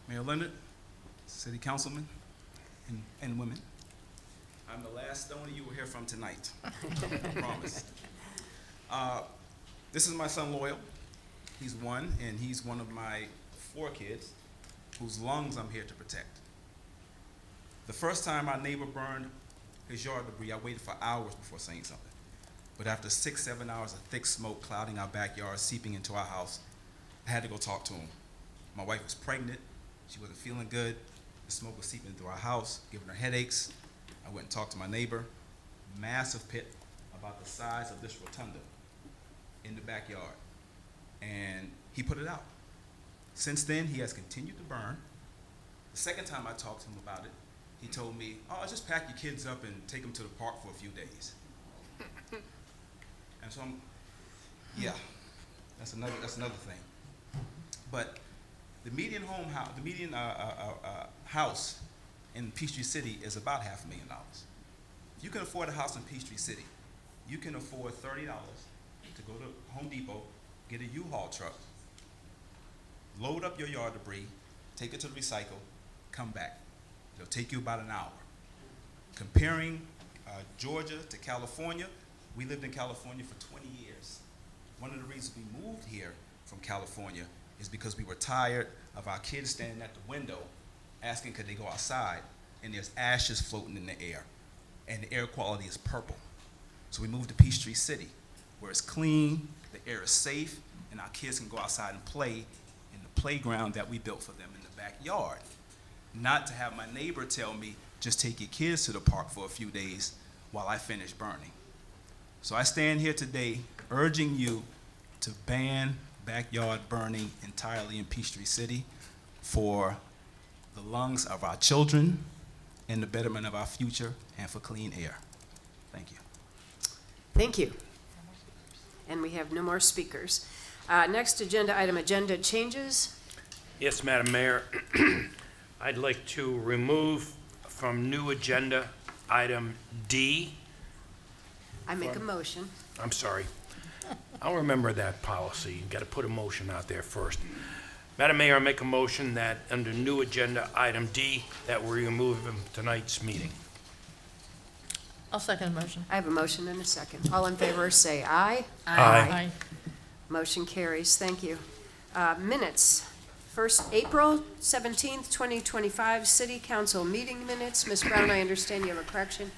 Mayor Leonard, city councilmen, and women. I'm the last Stoney you will hear from tonight. I promise. This is my son Loyal. He's one, and he's one of my 4 kids whose lungs I'm here to protect. The first time our neighbor burned his yard debris, I waited for hours before saying something. But after 6-7 hours of thick smoke clouding our backyard, seeping into our house, I had to go talk to him. My wife was pregnant. She wasn't feeling good. The smoke was seeping into our house, giving her headaches. I went and talked to my neighbor. Massive pit about the size of this rotunda in the backyard. And he put it out. Since then, he has continued to burn. The second time I talked to him about it, he told me, "Oh, just pack your kids up and take them to the park for a few days." And so yeah, that's another thing. But the median house in Peachtree City is about $500,000. If you can afford a house in Peachtree City, you can afford $30 to go to Home Depot, get a U-Haul truck, load up your yard debris, take it to the recycle, come back. It'll take you about an hour. Comparing Georgia to California, we lived in California for 20 years. One of the reasons we moved here from California is because we were tired of our kids standing at the window asking could they go outside, and there's ashes floating in the air, and the air quality is purple. So we moved to Peachtree City, where it's clean, the air is safe, and our kids can go outside and play in the playground that we built for them in the backyard. Not to have my neighbor tell me, just take your kids to the park for a few days while I finish burning. So I stand here today urging you to ban backyard burning entirely in Peachtree City for the lungs of our children and the betterment of our future and for clean air. Thank you. Thank you. And we have no more speakers. Next agenda item, agenda changes. Yes, Madam Mayor. I'd like to remove from new agenda item D. I make a motion. I'm sorry. I'll remember that policy. You've got to put a motion out there first. Madam Mayor, I make a motion that under new agenda item D, that we remove from tonight's meeting. I'll second the motion. I have a motion and a second. All in favor, say aye. Aye. Motion carries. Thank you. Minutes. First, April 17th, 2025, City Council meeting minutes. Ms. Brown, I understand you have a correction.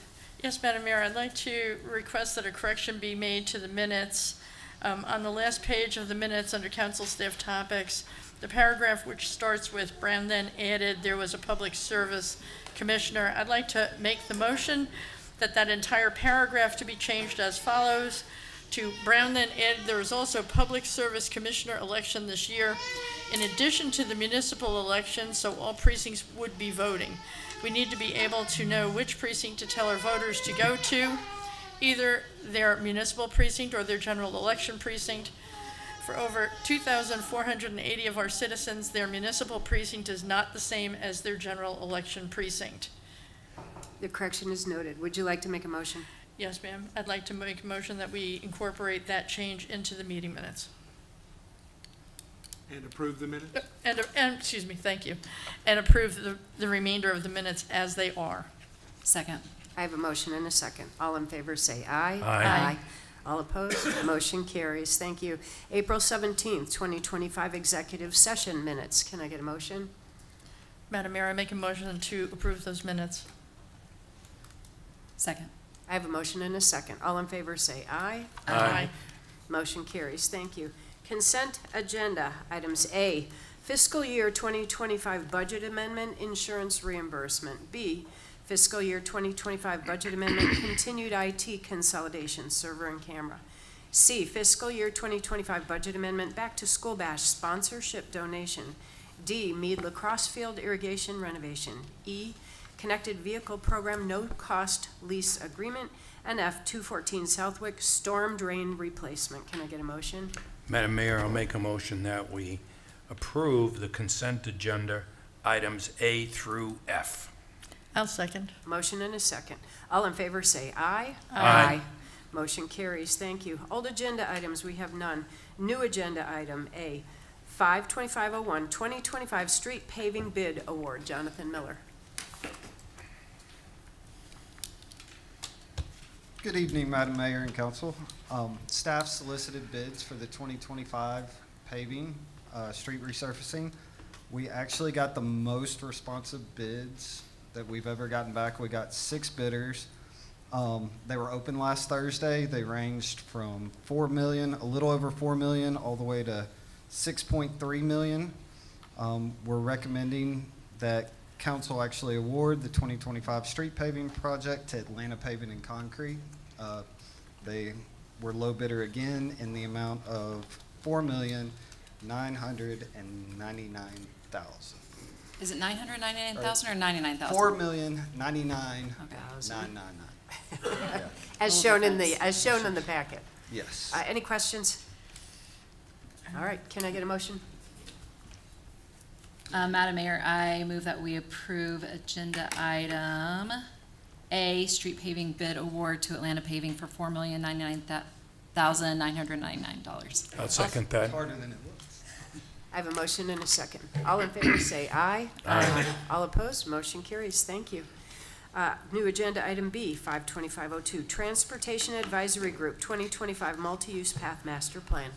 Yes, Madam Mayor, I'd like to request that a correction be made to the minutes. On the last page of the minutes under council staff topics, the paragraph which starts with Brown then added there was a public service commissioner. I'd like to make the motion that entire paragraph to be changed as follows. To Brown then added there was also public service commissioner election this year in addition to the municipal election, so all precincts would be voting. We need to be able to know which precinct to tell our voters to go to, either their municipal precinct or their general election precinct. For over 2,480 of our citizens, their municipal precinct is not the same as their general election precinct. The correction is noted. Would you like to make a motion? Yes, ma'am. I'd like to make a motion that we incorporate that change into the meeting minutes. And approve the minutes? And excuse me, thank you. And approve the remainder of the minutes as they are. Second. I have a motion and a second. All in favor, say aye. Aye. All opposed? Motion carries. Thank you. April 17th, 2025, executive session minutes. Can I get a motion? Madam Mayor, I make a motion to approve those minutes. Second. I have a motion and a second. All in favor, say aye. Aye. Motion carries. Thank you. Consent agenda, items A, fiscal year 2025 budget amendment, insurance reimbursement. B, fiscal year 2025 budget amendment, continued IT consolidation, server and camera. C, fiscal year 2025 budget amendment, back to school bash, sponsorship donation. D, Mead Lacrosse Field irrigation renovation. E, connected vehicle program, no cost lease agreement. And F, 214 Southwick storm drain replacement. Can I get a motion? Madam Mayor, I'll make a motion that we approve the consent agenda items A through F. I'll second. Motion and a second. All in favor say aye. Aye. Motion carries. Thank you. Old agenda items, we have none. New agenda item A, 52501, 2025 Street Paving Bid Award. Jonathan Miller. Good evening, Madam Mayor and Council. Staff solicited bids for the 2025 paving, street resurfacing. We actually got the most responsive bids that we've ever gotten back. We got 6 bidders. They were open last Thursday. They ranged from 4 million, a little over 4 million, all the way to 6.3 million. We're recommending that council actually award the 2025 street paving project to Atlanta Paving and Concrete. They were low bidder again in the amount of $4,999,000. Is it 999,000 or 99,000? $4,099,999. As shown in the packet. Yes. Any questions? All right, can I get a motion? Madam Mayor, I move that we approve agenda item A, street paving bid award to Atlanta Paving for $4,099,999. I'll second that. Harder than it looks. I have a motion and a second. All in favor say aye. Aye. All opposed, motion carries. Thank you. New agenda item B, 52502, Transportation Advisory Group 2025 Multi-Use Path Master Plan.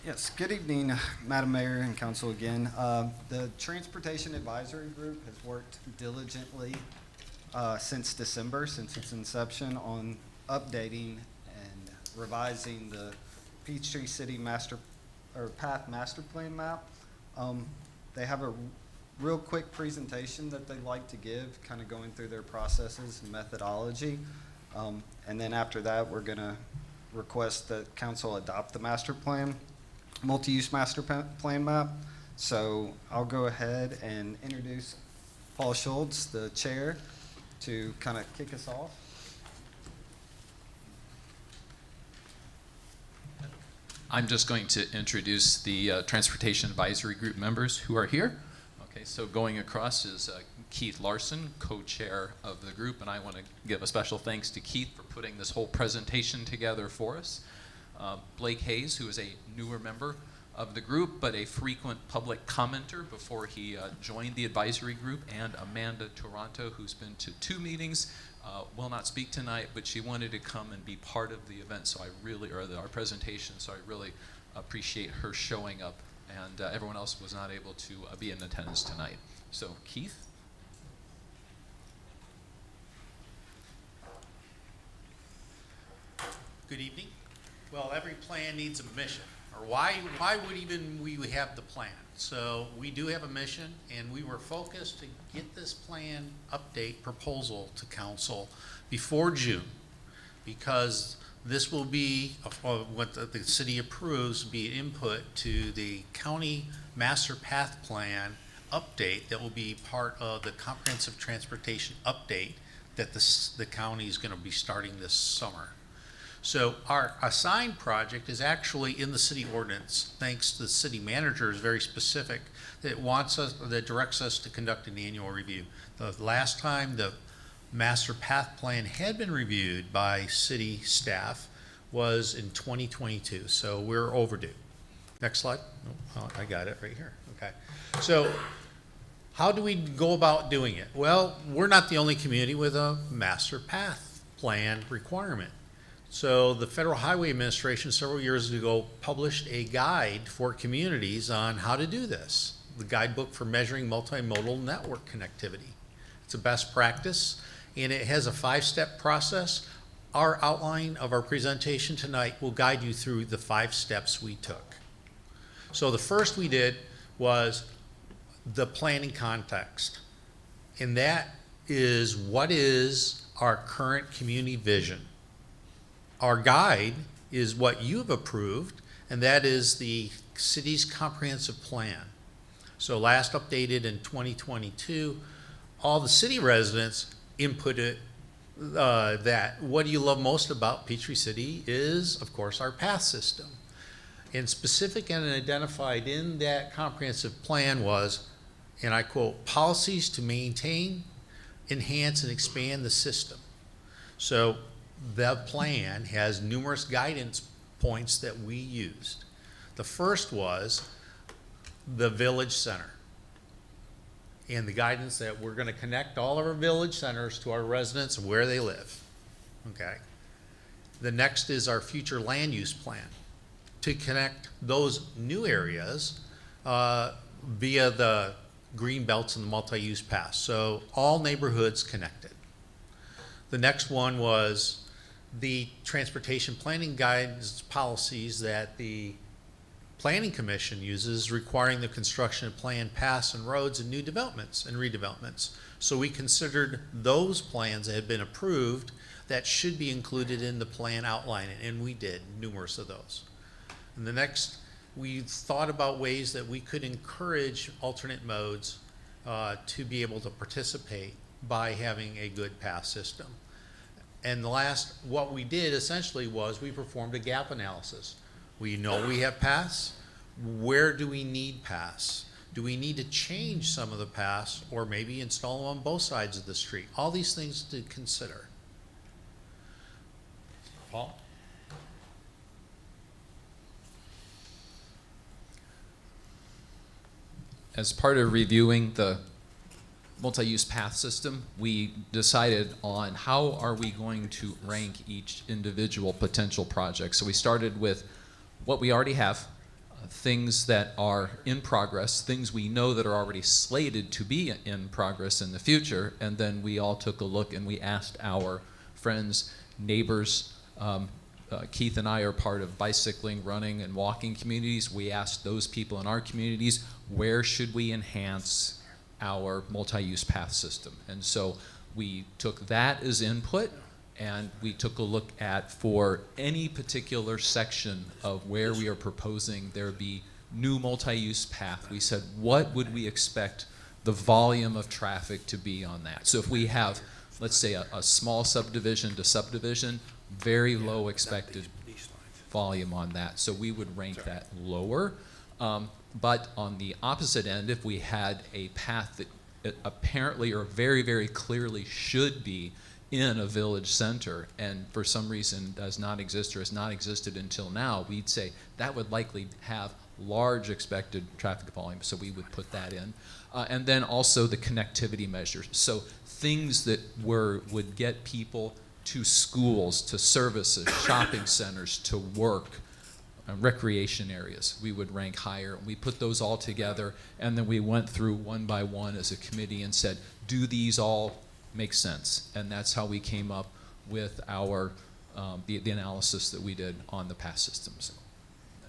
Yes, good evening, Madam Mayor and Council again. The Transportation Advisory Group has worked diligently since December, since its inception, on updating and revising the Peachtree City Path Master Plan map. They have a real quick presentation that they'd like to give, kind of going through their processes and methodology. And then after that, we're gonna request that council adopt the master plan, multi-use master plan map. So I'll go ahead and introduce Paul Schultz, the chair, to kind of kick us off. I'm just going to introduce the Transportation Advisory Group members who are here. Okay, so going across is Keith Larson, co-chair of the group, and I want to give a special thanks to Keith for putting this whole presentation together for us. Blake Hayes, who is a newer member of the group, but a frequent public commenter before he joined the advisory group, and Amanda Toronto, who's been to 2 meetings, will not speak tonight, but she wanted to come and be part of the event, so our presentation, so I really appreciate her showing up, and everyone else was not able to be in attendance tonight. So, Keith? Good evening. Well, every plan needs a mission, or why would even we have the plan? So we do have a mission, and we were focused to get this plan update proposal to council before June, because this will be what the city approves, be input to the county master path plan update that will be part of the comprehensive transportation update that the county is going to be starting this summer. So our assigned project is actually in the city ordinance, thanks to the city manager is very specific, that directs us to conduct an annual review. The last time the master path plan had been reviewed by city staff was in 2022, so we're overdue. Next slide. Oh, I got it right here. Okay. So how do we go about doing it? Well, we're not the only community with a master path plan requirement. So the Federal Highway Administration several years ago published a guide for communities on how to do this, the guidebook for measuring multimodal network connectivity. It's a best practice, and it has a 5-step process. Our outline of our presentation tonight will guide you through the 5 steps we took. So the first we did was the planning context. And that is, what is our current community vision? Our guide is what you've approved, and that is the city's comprehensive plan. So last updated in 2022, all the city residents inputted that what do you love most about Peachtree City is, of course, our path system. And specific and identified in that comprehensive plan was, and I quote, policies to maintain, enhance, and expand the system. So the plan has numerous guidance points that we used. The first was the village center, and the guidance that we're going to connect all of our village centers to our residents where they live. Okay. The next is our future land use plan to connect those new areas via the green belts and the multi-use paths. So all neighborhoods connected. The next one was the transportation planning guidance policies that the Planning Commission uses, requiring the construction of planned paths and roads and new developments and redevelopments. So we considered those plans that had been approved that should be included in the plan outlining, and we did numerous of those. And the next, we thought about ways that we could encourage alternate modes to be able to participate by having a good path system. And the last, what we did essentially was we performed a gap analysis. We know we have paths. Where do we need paths? Do we need to change some of the paths or maybe install them on both sides of the street? All these things to consider. Paul? As part of reviewing the multi-use path system, we decided on how are we going to rank each individual potential project. So we started with what we already have, things that are in progress, things we know that are already slated to be in progress in the future, and then we all took a look and we asked our friends, neighbors, Keith and I are part of bicycling, running, and walking communities. We asked those people in our communities, where should we enhance our multi-use path system? And so we took that as input, and we took a look at, for any particular section of where we are proposing there be new multi-use path, we said, what would we expect the volume of traffic to be on that? So if we have, let's say, a small subdivision to subdivision, very low expected volume on that. So we would rank that lower. But on the opposite end, if we had a path that apparently or very, very clearly should be in a village center and for some reason does not exist or has not existed until now, we'd say that would likely have large expected traffic volume, so we would put that in. And then also the connectivity measures. So things that would get people to schools, to services, shopping centers, to work, recreation areas, we would rank higher. We put those all together, and then we went through one by one as a committee and said, do these all make sense? And that's how we came up with our the analysis that we did on the path systems.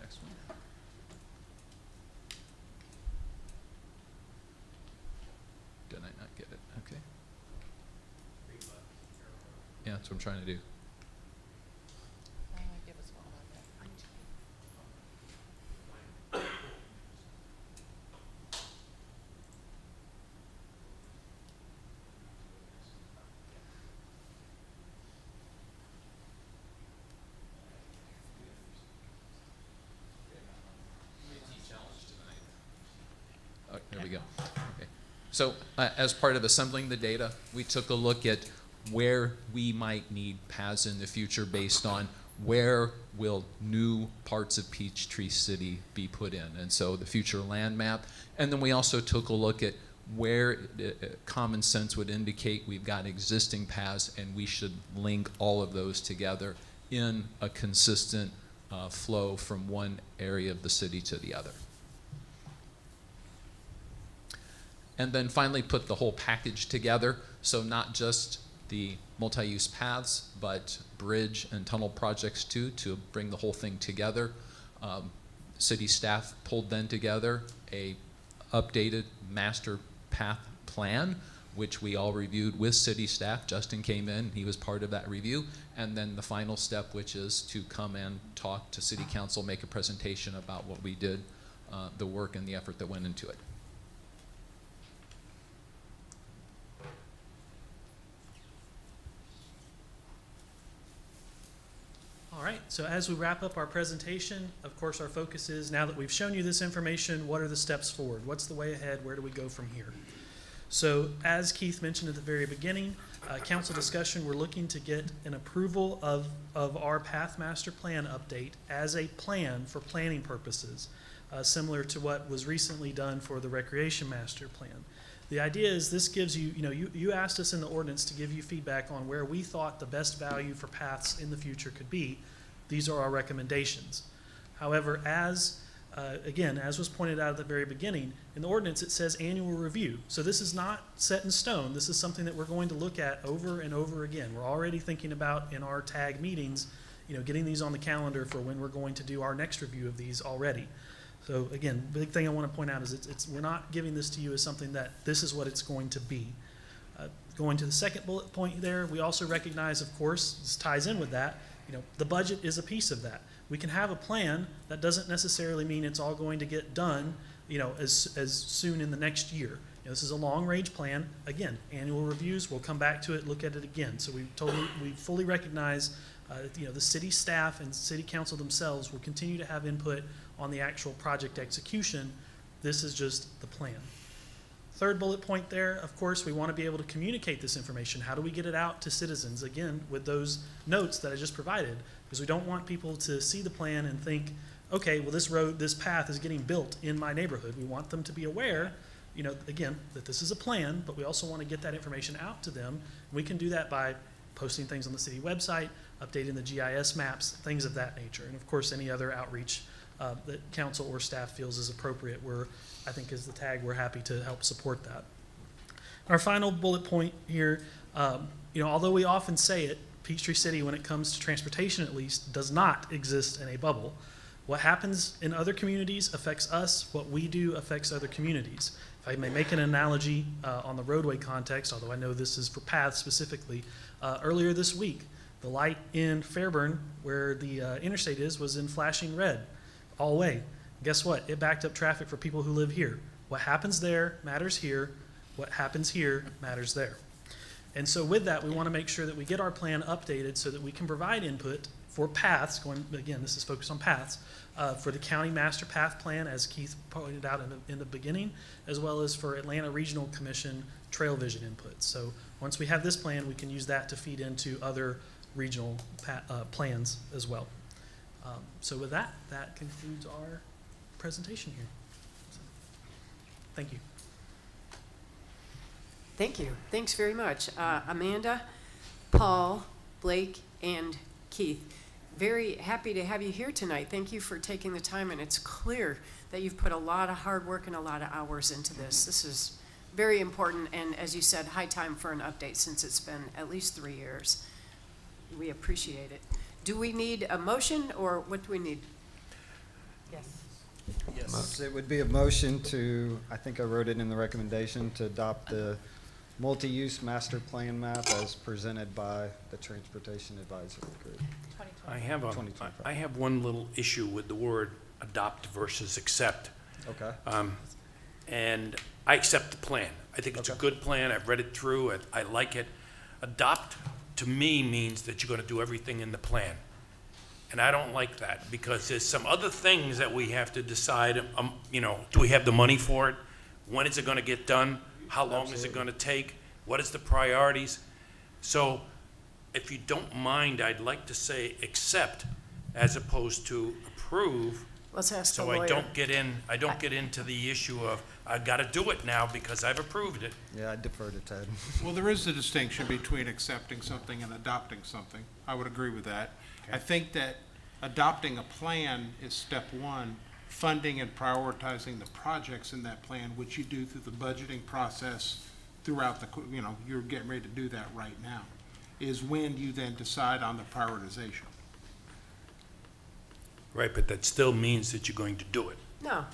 Next one. Did I not get it? Okay. Yeah, that's what I'm trying to do. Oh, there we go. Okay. So as part of assembling the data, we took a look at where we might need paths in the future based on where will new parts of Peachtree City be put in, and so the future land map. And then we also took a look at where common sense would indicate we've got existing paths and we should link all of those together in a consistent flow from one area of the city to the other. And then finally put the whole package together, so not just the multi-use paths, but bridge and tunnel projects too, to bring the whole thing together. city staff pulled then together a updated master path plan, which we all reviewed with city staff. Justin came in, he was part of that review. And then the final step, which is to come and talk to city council, make a presentation about what we did, the work and the effort that went into it. All right, so as we wrap up our presentation, of course, our focus is, now that we've shown you this information, what are the steps forward? What's the way ahead? Where do we go from here? So as Keith mentioned at the very beginning, council discussion, we're looking to get an approval of our Path Master Plan update as a plan for planning purposes, similar to what was recently done for the Recreation Master Plan. The idea is this gives you, you asked us in the ordinance to give you feedback on where we thought the best value for paths in the future could be. These are our recommendations. However, again, as was pointed out at the very beginning, in the ordinance it says annual review. So this is not set in stone. This is something that we're going to look at over and over again. We're already thinking about in our TAG meetings, getting these on the calendar for when we're going to do our next review of these already. So again, big thing I want to point out is we're not giving this to you as something that this is what it's going to be. Going to the second bullet point there, we also recognize, of course, this ties in with that, the budget is a piece of that. We can have a plan. That doesn't necessarily mean it's all going to get done, as soon in the next year. This is a long-range plan. Again, annual reviews, we'll come back to it, look at it again. So we fully recognize, the city staff and city council themselves will continue to have input on the actual project execution. This is just the plan. Third bullet point there, of course, we want to be able to communicate this information. How do we get it out to citizens? Again, with those notes that I just provided, because we don't want people to see the plan and think, okay, well, this path is getting built in my neighborhood. We want them to be aware, again, that this is a plan, but we also want to get that information out to them. We can do that by posting things on the city website, updating the GIS maps, things of that nature. And of course, any other outreach that council or staff feels is appropriate. I think as the TAG, we're happy to help support that. Our final bullet point here, although we often say it, Peachtree City, when it comes to transportation at least, does not exist in a bubble. What happens in other communities affects us. What we do affects other communities. If I may make an analogy on the roadway context, although I know this is for paths specifically, earlier this week, the light in Fairburn, where the interstate is, was in flashing red all way. Guess what? It backed up traffic for people who live here. What happens there matters here. What happens here matters there. And so with that, we want to make sure that we get our plan updated so that we can provide input for paths, again, this is focused on paths, for the County Master Path Plan, as Keith pointed out in the beginning, as well as for Atlanta Regional Commission Trail Vision input. So once we have this plan, we can use that to feed into other regional plans as well. So with that concludes our presentation here. So, thank you. Thank you. Thanks very much. Amanda, Paul, Blake, and Keith, very happy to have you here tonight. Thank you for taking the time, and it's clear that you've put a lot of hard work and a lot of hours into this. This is very important, and as you said, high time for an update since it's been at least 3 years. We appreciate it. Do we need a motion, or what do we need? Yes. Yes, it would be a motion to, I think I wrote it in the recommendation, to adopt the multi-use master plan map as presented by the Transportation Advisory Group. I have one little issue with the word adopt versus accept. Okay. And I accept the plan. I think it's a good plan. I've read it through. I like it. Adopt, to me, means that you're going to do everything in the plan. And I don't like that, because there's some other things that we have to decide, do we have the money for it? When is it going to get done? How long is it going to take? What is the priorities? So if you don't mind, I'd like to say accept as opposed to approve. Let's ask the So lawyer. I don't get into the issue of I've got to do it now because I've approved it. Yeah, I defer to Ted. Well, there is a distinction between accepting something and adopting something. I would agree with that. I think that adopting a plan is step one. Funding and prioritizing the projects in that plan, which you do through the budgeting process throughout you're getting ready to do that right now, is when you then decide on the prioritization. Right, but that still means that you're going to do it. No,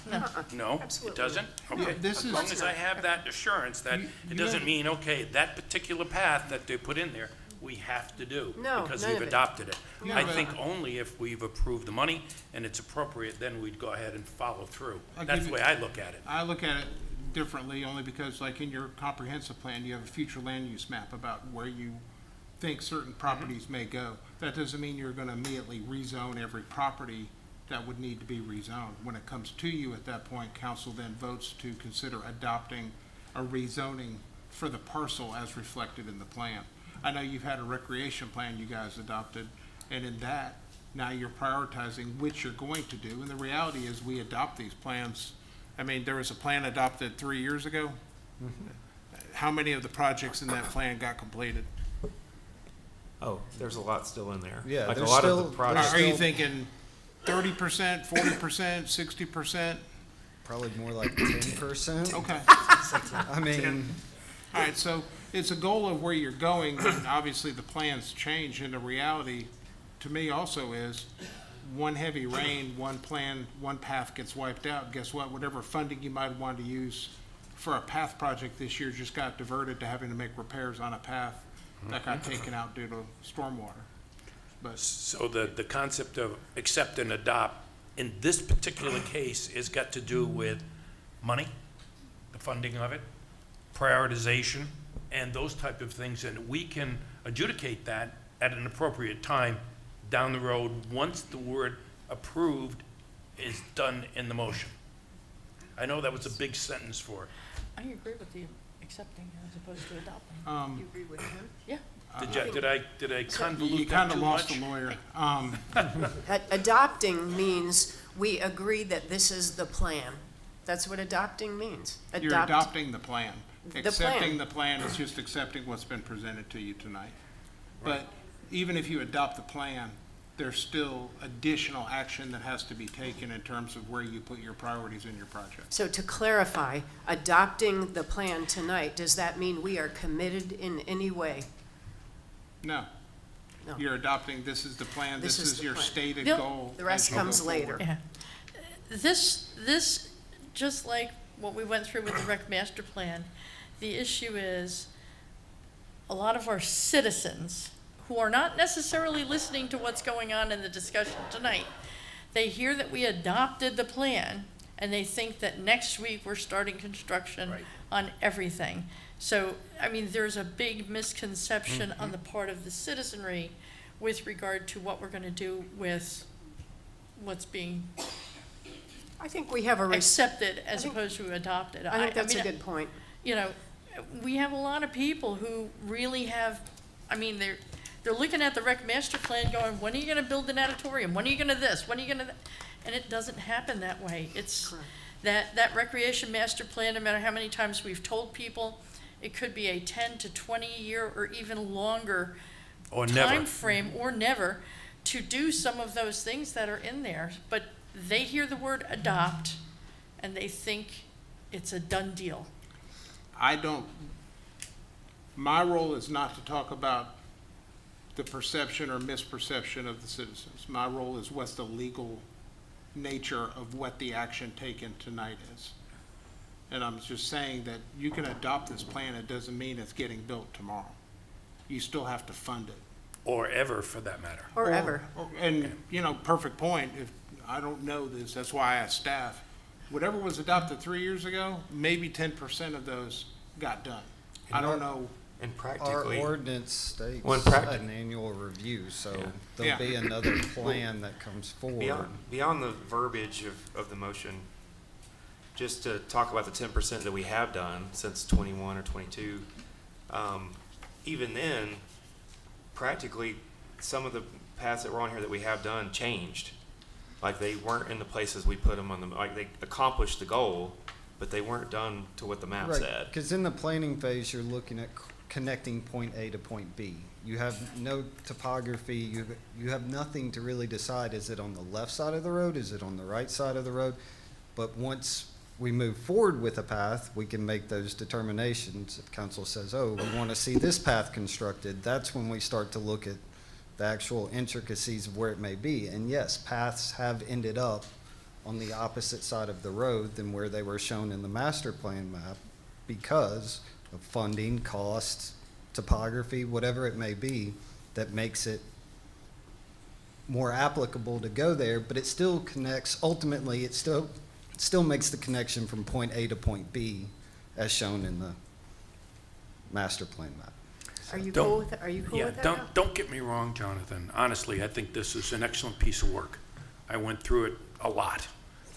No, it Absolutely doesn't? not. Okay, this as is- long as I have that assurance that it doesn't mean, okay, that particular path that they put in there, we have to do. No, Because none we've of it. adopted it. Yeah, I but- think only if we've approved the money and it's appropriate, then we'd go ahead and follow through. I'll That's give the you- way I look at it. I look at it differently only because like in your comprehensive plan, you have a future land use map about where you think certain properties may go. That doesn't mean you're gonna immediately rezone every property that would need to be rezoned. When it comes to you at that point, council then votes to consider adopting a rezoning for the parcel as reflected in the plan. I know you've had a recreation plan you guys adopted, and in that, now you're prioritizing which you're going to do. And the reality is, we adopt these plans. I mean, there was a plan adopted 3 years ago. How many of the projects in that plan got completed? Oh, there's a lot still in there. Yeah, Like a there's lot still- of the projects. Are you thinking 30%, 40%, 60%? Probably more like 10%. Okay. I mean, All right, so it's a goal of where you're going, and obviously the plans change, and the reality to me also is one heavy rain, one plan, one path gets wiped out. Guess what? Whatever funding you might want to use for a path project this year just got diverted to having to make repairs on a path that got taken out due to stormwater. But So the concept of accept and adopt in this particular case has got to do with money, the funding of it, prioritization, and those type of things, and we can adjudicate that at an appropriate time down the road, once the word approved is done in the motion. I know that was a big sentence for it. I agree with the accepting as opposed to adopting. You agree with him? Yeah. Did I you convolute kind that of too lost much? a lawyer. Adopting means we agree that this is the plan. That's what adopting means. You're adopting the plan. The Accepting plan. the plan is just accepting what's been presented to you tonight. But even if you adopt the plan, there's still additional action that has to be taken in terms of where you put your priorities in your project. So to clarify, adopting the plan tonight, does that mean we are committed in any way? No. No. You're adopting, this is the plan, This this is is the your plan. stated Bill- goal. The rest as you go comes later. forward. Yeah. This, just like what we went through with the rec master plan, the issue is a lot of our citizens who are not necessarily listening to what's going on in the discussion tonight, they hear that we adopted the plan and they think that next week we're starting construction Right. on everything. So, I mean, there's a big misconception on the part of the citizenry with regard to what we're gonna do with what's being I think we have a, accepted as I think- opposed to adopted. I think that's a mean, good point. You know, we have a lot of people who really have, I mean, they're looking at the rec master plan going, when are you gonna build an auditorium? When are you gonna this? When are you gonna that? And it doesn't happen that way. It's, that recreation master plan, no matter how many times we've told people, it could be a 10 to 20 year or even longer Or never. time frame, or never, to do some of those things that are in there. But they hear the word adopt and they think it's a done deal. My role is not to talk about the perception or misperception of the citizens. My role is what's the legal nature of what the action taken tonight is. And I'm just saying that you can adopt this plan, it doesn't mean it's getting built tomorrow. You still have to fund it. Or ever, for that matter. Or ever. And, you know, perfect point, if, I don't know this, that's why I asked staff. Whatever was adopted 3 years ago, maybe 10% of those got done. I don't know. And our practically, ordinance states When an annual review, so Yeah. there'll Yeah. be another plan that comes forward. beyond the verbiage of the motion, just to talk about the 10% that we have done since 21 or 22, even then, practically, some of the paths that were on here that we have done changed. Like, they weren't in the places we put them on like, they accomplished the goal, but they weren't done to what the map Right, said. because in the planning phase, you're looking at connecting point A to point B. You have no topography, you have nothing to really decide, is it on the left side of the road, is it on the right side of the road? But once we move forward with a path, we can make those determinations. If council says, oh, we want to see this path constructed, that's when we start to look at the actual intricacies of where it may be. And yes, paths have ended up on the opposite side of the road than where they were shown in the master plan map because of funding, costs, topography, whatever it may be, that makes it more applicable to go there, but it still connects, ultimately, it still makes the connection from point A to point B as shown in the master plan map. Are you Don't- cool with it? Are you cool Yeah, with that? don't get me wrong, Jonathan. Honestly, I think this is an excellent piece of work. I went through it a lot.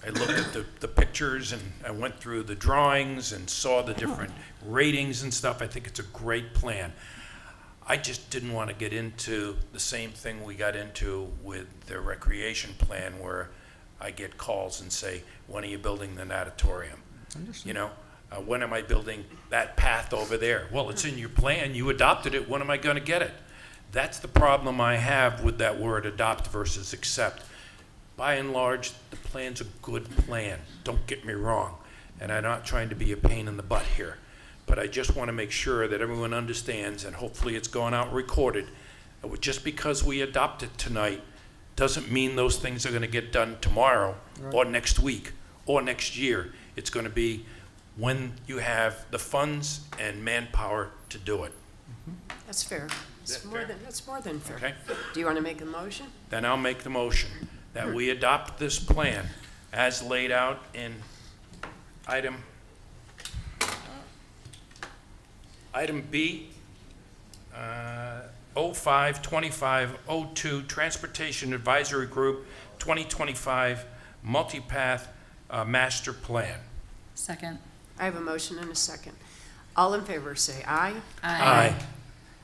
I looked at the pictures and I went through the drawings and saw the different ratings and stuff. I think it's a great plan. I just didn't want to get into the same thing we got into with the recreation plan where I get calls and say, when are you building the natatorium? You know, when am I building that path over there? Well, it's in your plan, you adopted it, when am I going to get it? That's the problem I have with that word adopt versus accept. By and large, the plan's a good plan, don't get me wrong, and I'm not trying to be a pain in the butt here. But I just want to make sure that everyone understands, and hopefully it's going out recorded, that just because we adopt it tonight doesn't mean those things are going to get done tomorrow or next week or next year. It's going to be when you have the funds and manpower to do it. That's fair. that fair? That's more than fair. Okay. Do you want to make a motion? Then I'll make the motion that we adopt this plan as laid out in item B, 052502, Transportation Advisory Group 2025 Multipath Master Plan. Second. I have a motion and a second. All in favor, say aye. Aye.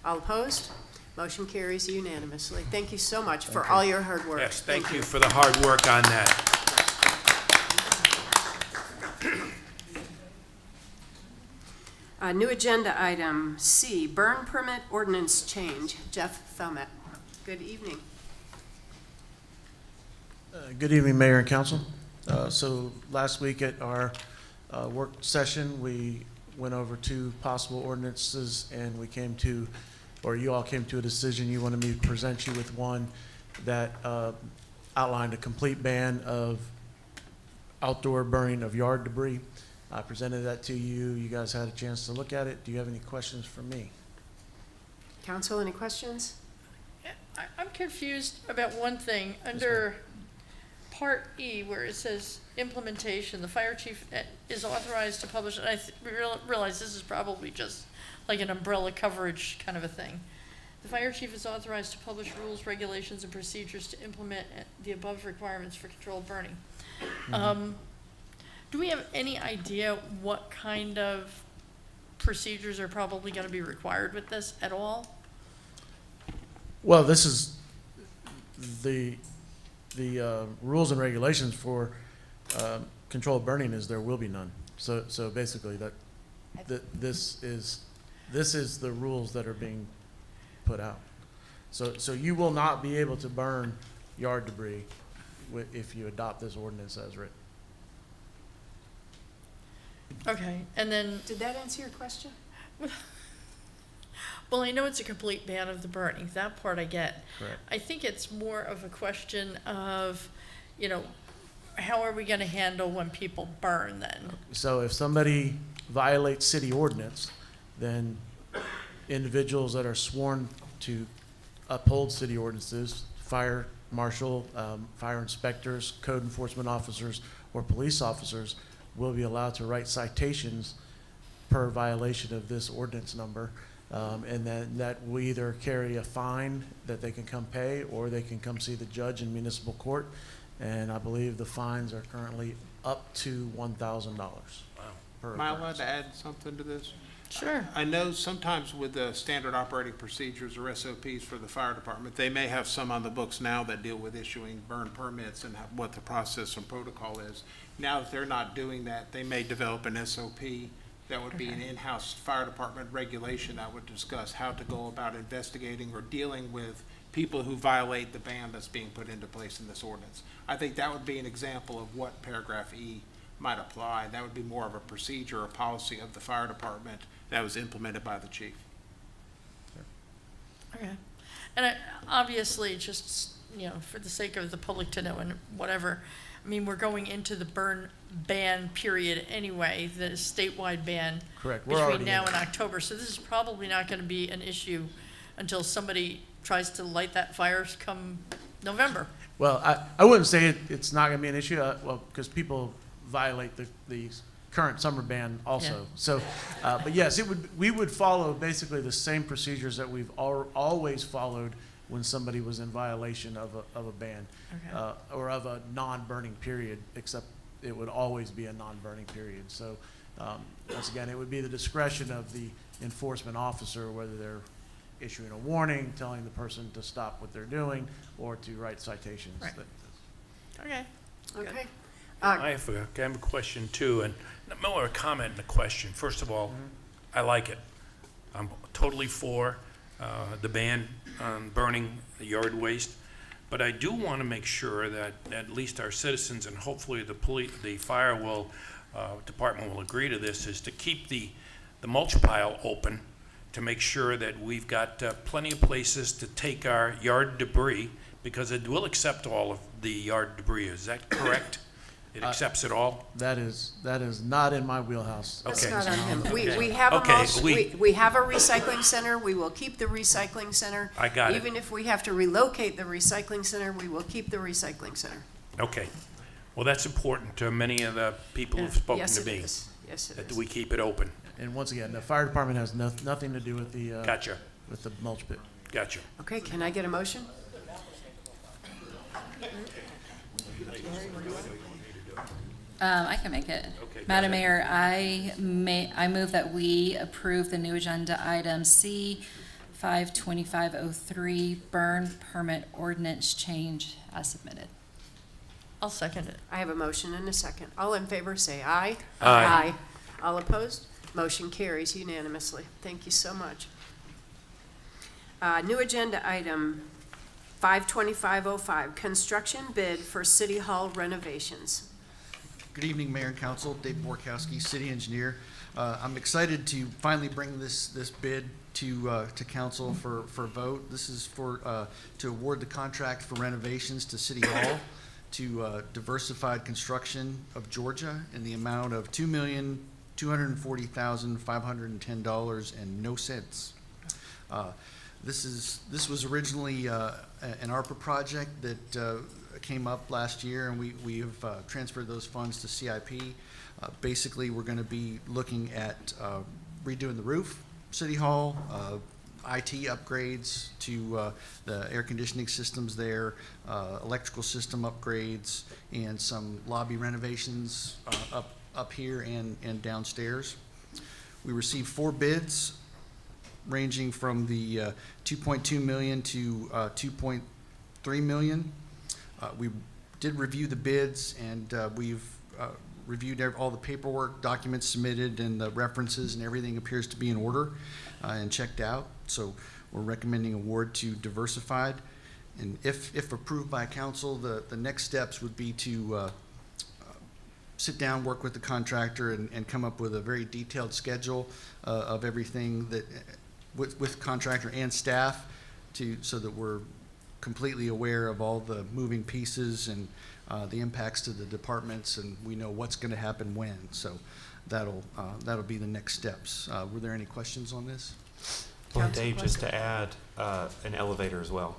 All opposed? Motion carries unanimously. Thank you so much for all your hard work. Yes, thank you for the hard work on that. New agenda item C, burn permit ordinance change. Jeff Thelmet. Good evening. Good evening, Mayor and Council. So last week at our work session, we went over two possible ordinances and we came to, or you all came to a decision. You wanted me to present you with one that outlined a complete ban of outdoor burning of yard debris. I presented that to you. You guys had a chance to look at it. Do you have any questions for me? Council, any questions? I'm confused about one thing. Under Part E, where it says implementation, the fire chief is authorized to publish, and I realize this is probably just like an umbrella coverage kind of a thing. The fire chief is authorized to publish rules, regulations, and procedures to implement the above requirements for controlled burning. Do we have any idea what kind of procedures are probably going to be required with this at all? Well, this is the rules and regulations for controlled burning is there will be none. So basically this is the rules that are being put out. So you will not be able to burn yard debris if you adopt this ordinance as written. Okay, and then, Did that answer your question? well, I know it's a complete ban of the burning. That part I get. Correct. I think it's more of a question of, how are we going to handle when people burn then? So if somebody violates city ordinance, then individuals that are sworn to uphold city ordinances, fire marshal, fire inspectors, code enforcement officers, or police officers will be allowed to write citations per violation of this ordinance number. And then that will either carry a fine that they can come pay, or they can come see the judge in municipal court. And I believe the fines are currently up to $1,000. Wow. Per Am I allowed occurrence. to add something to this? Sure. I know sometimes with the standard operating procedures or SOPs for the fire department, they may have some on the books now that deal with issuing burn permits and what the process and protocol is. Now that they're not doing that, they may develop an SOP that would be an in-house fire department regulation that would discuss how to go about investigating or dealing with people who violate the ban that's being put into place in this ordinance. I think that would be an example of what paragraph E might apply. That would be more of a procedure or policy of the fire department that was implemented by the chief. Okay. And obviously, just, for the sake of the public to know and whatever, I mean, we're going into the burn ban period anyway, the statewide ban. Correct. We're already Between now in it. and October, so this is probably not gonna be an issue until somebody tries to light that fire come November. Well, I wouldn't say it's not going to be an issue, well, because people violate the current summer ban also. Yeah. So, but yes, we would follow basically the same procedures that we've always followed when somebody was in violation of a ban, Okay. or of a non-burning period, except it would always be a non-burning period. So, once again, it would be the discretion of the enforcement officer, whether they're issuing a warning, telling the person to stop what they're doing, or to write citations. Right. That- Okay. Okay. I have a question too, and more a comment and a question. First of all, I like it. I'm totally for the ban on burning the yard waste, but I do want to make sure that at least our citizens and hopefully the fire department will agree to this, is to keep the mulch pile open to make sure that we've got plenty of places to take our yard debris, because it will accept all of the yard debris. Is that correct? It accepts it all? That is not in my wheelhouse. That's Okay. not on him. Okay. We have a Okay, we have a recycling center. We will keep the recycling center. I got it. Even if we have to relocate the recycling center, we will keep the recycling center. Okay. Well, that's important to many of the people who've spoken Yes, to it me. is. Yes, it That is. we keep it open. And once again, the fire department has nothing to do with the Gotcha. with the mulch pit. Gotcha. Okay, can I get a motion? I can make it. Okay, go Madam ahead. Mayor, I move that we approve the new agenda item C 52503, burn permit ordinance change as submitted. I'll second it. I have a motion and a second. All in favor, say aye. Aye. All opposed? Motion carries unanimously. Thank you so much. New agenda item 52505, construction bid for City Hall renovations. Good evening, Mayor and Council. Dave Borkowski, City Engineer. I'm excited to finally bring this bid to council for vote. This is for to award the contract for renovations to City Hall to Diversified Construction of Georgia in the amount of $2,240,510.00. This was originally an ARPA project that came up last year, and we have transferred those funds to CIP. Basically, we're going to be looking at redoing the roof, City Hall, IT upgrades to the air conditioning systems there, electrical system upgrades, and some lobby renovations up here and downstairs. We received 4 bids ranging from the 2.2 million to 2.3 million. We did review the bids, and we've reviewed all the paperwork, documents submitted, and the references, and everything appears to be in order and checked out. So we're recommending award to Diversified. And if approved by council, the next steps would be to sit down, work with the contractor, and come up with a very detailed schedule of everything that with contractor and staff so that we're completely aware of all the moving pieces and the impacts to the departments, and we know what's going to happen when. So that'll be the next steps. Were there any questions on this? Well, Council Dave, just to add, an elevator as well.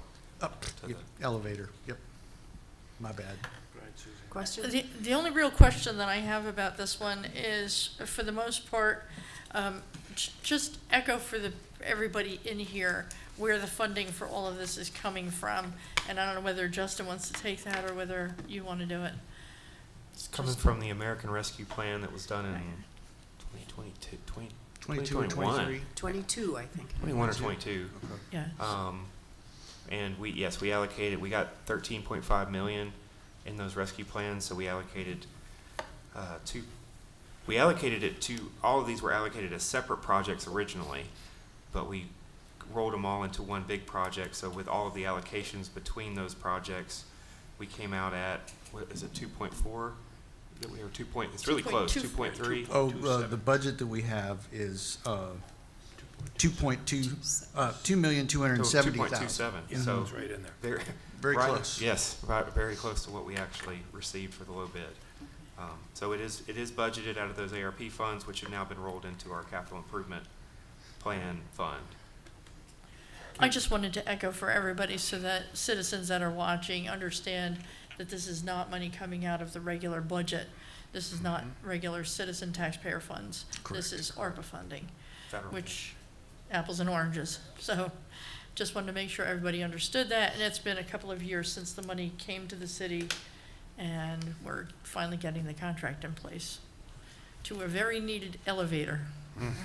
Elevator, yep. My bad. Question? The only real question that I have about this one is, for the most part, just echo for everybody in here where the funding for all of this is coming from. And I don't know whether Justin wants to take that or whether you want to do it. It's coming from the American Rescue Plan that was done in 2022, 22 or 23? 22, I think. 21 or 22. Yeah. And we allocated, we got 13.5 million in those rescue plans, so we allocated it to, all of these were allocated as separate projects originally, but we rolled them all into one big project. So with all of the allocations between those projects, we came out at, what is it, 2.4? We were it's really close, 2.3. Oh, the budget that we have is $2,270,000. So It's right in there. Very, Very close. Yes, very close to what we actually received for the low bid. So it is budgeted out of those ARP funds, which have now been rolled into our capital improvement plan fund. I just wanted to echo for everybody so that citizens that are watching understand that this is not money coming out of the regular budget. This is not regular citizen taxpayer funds. This is ARPA funding, Federal. which, apples and oranges. So just wanted to make sure everybody understood that. And it's been a couple of years since the money came to the city, and we're finally getting the contract in place to a very needed elevator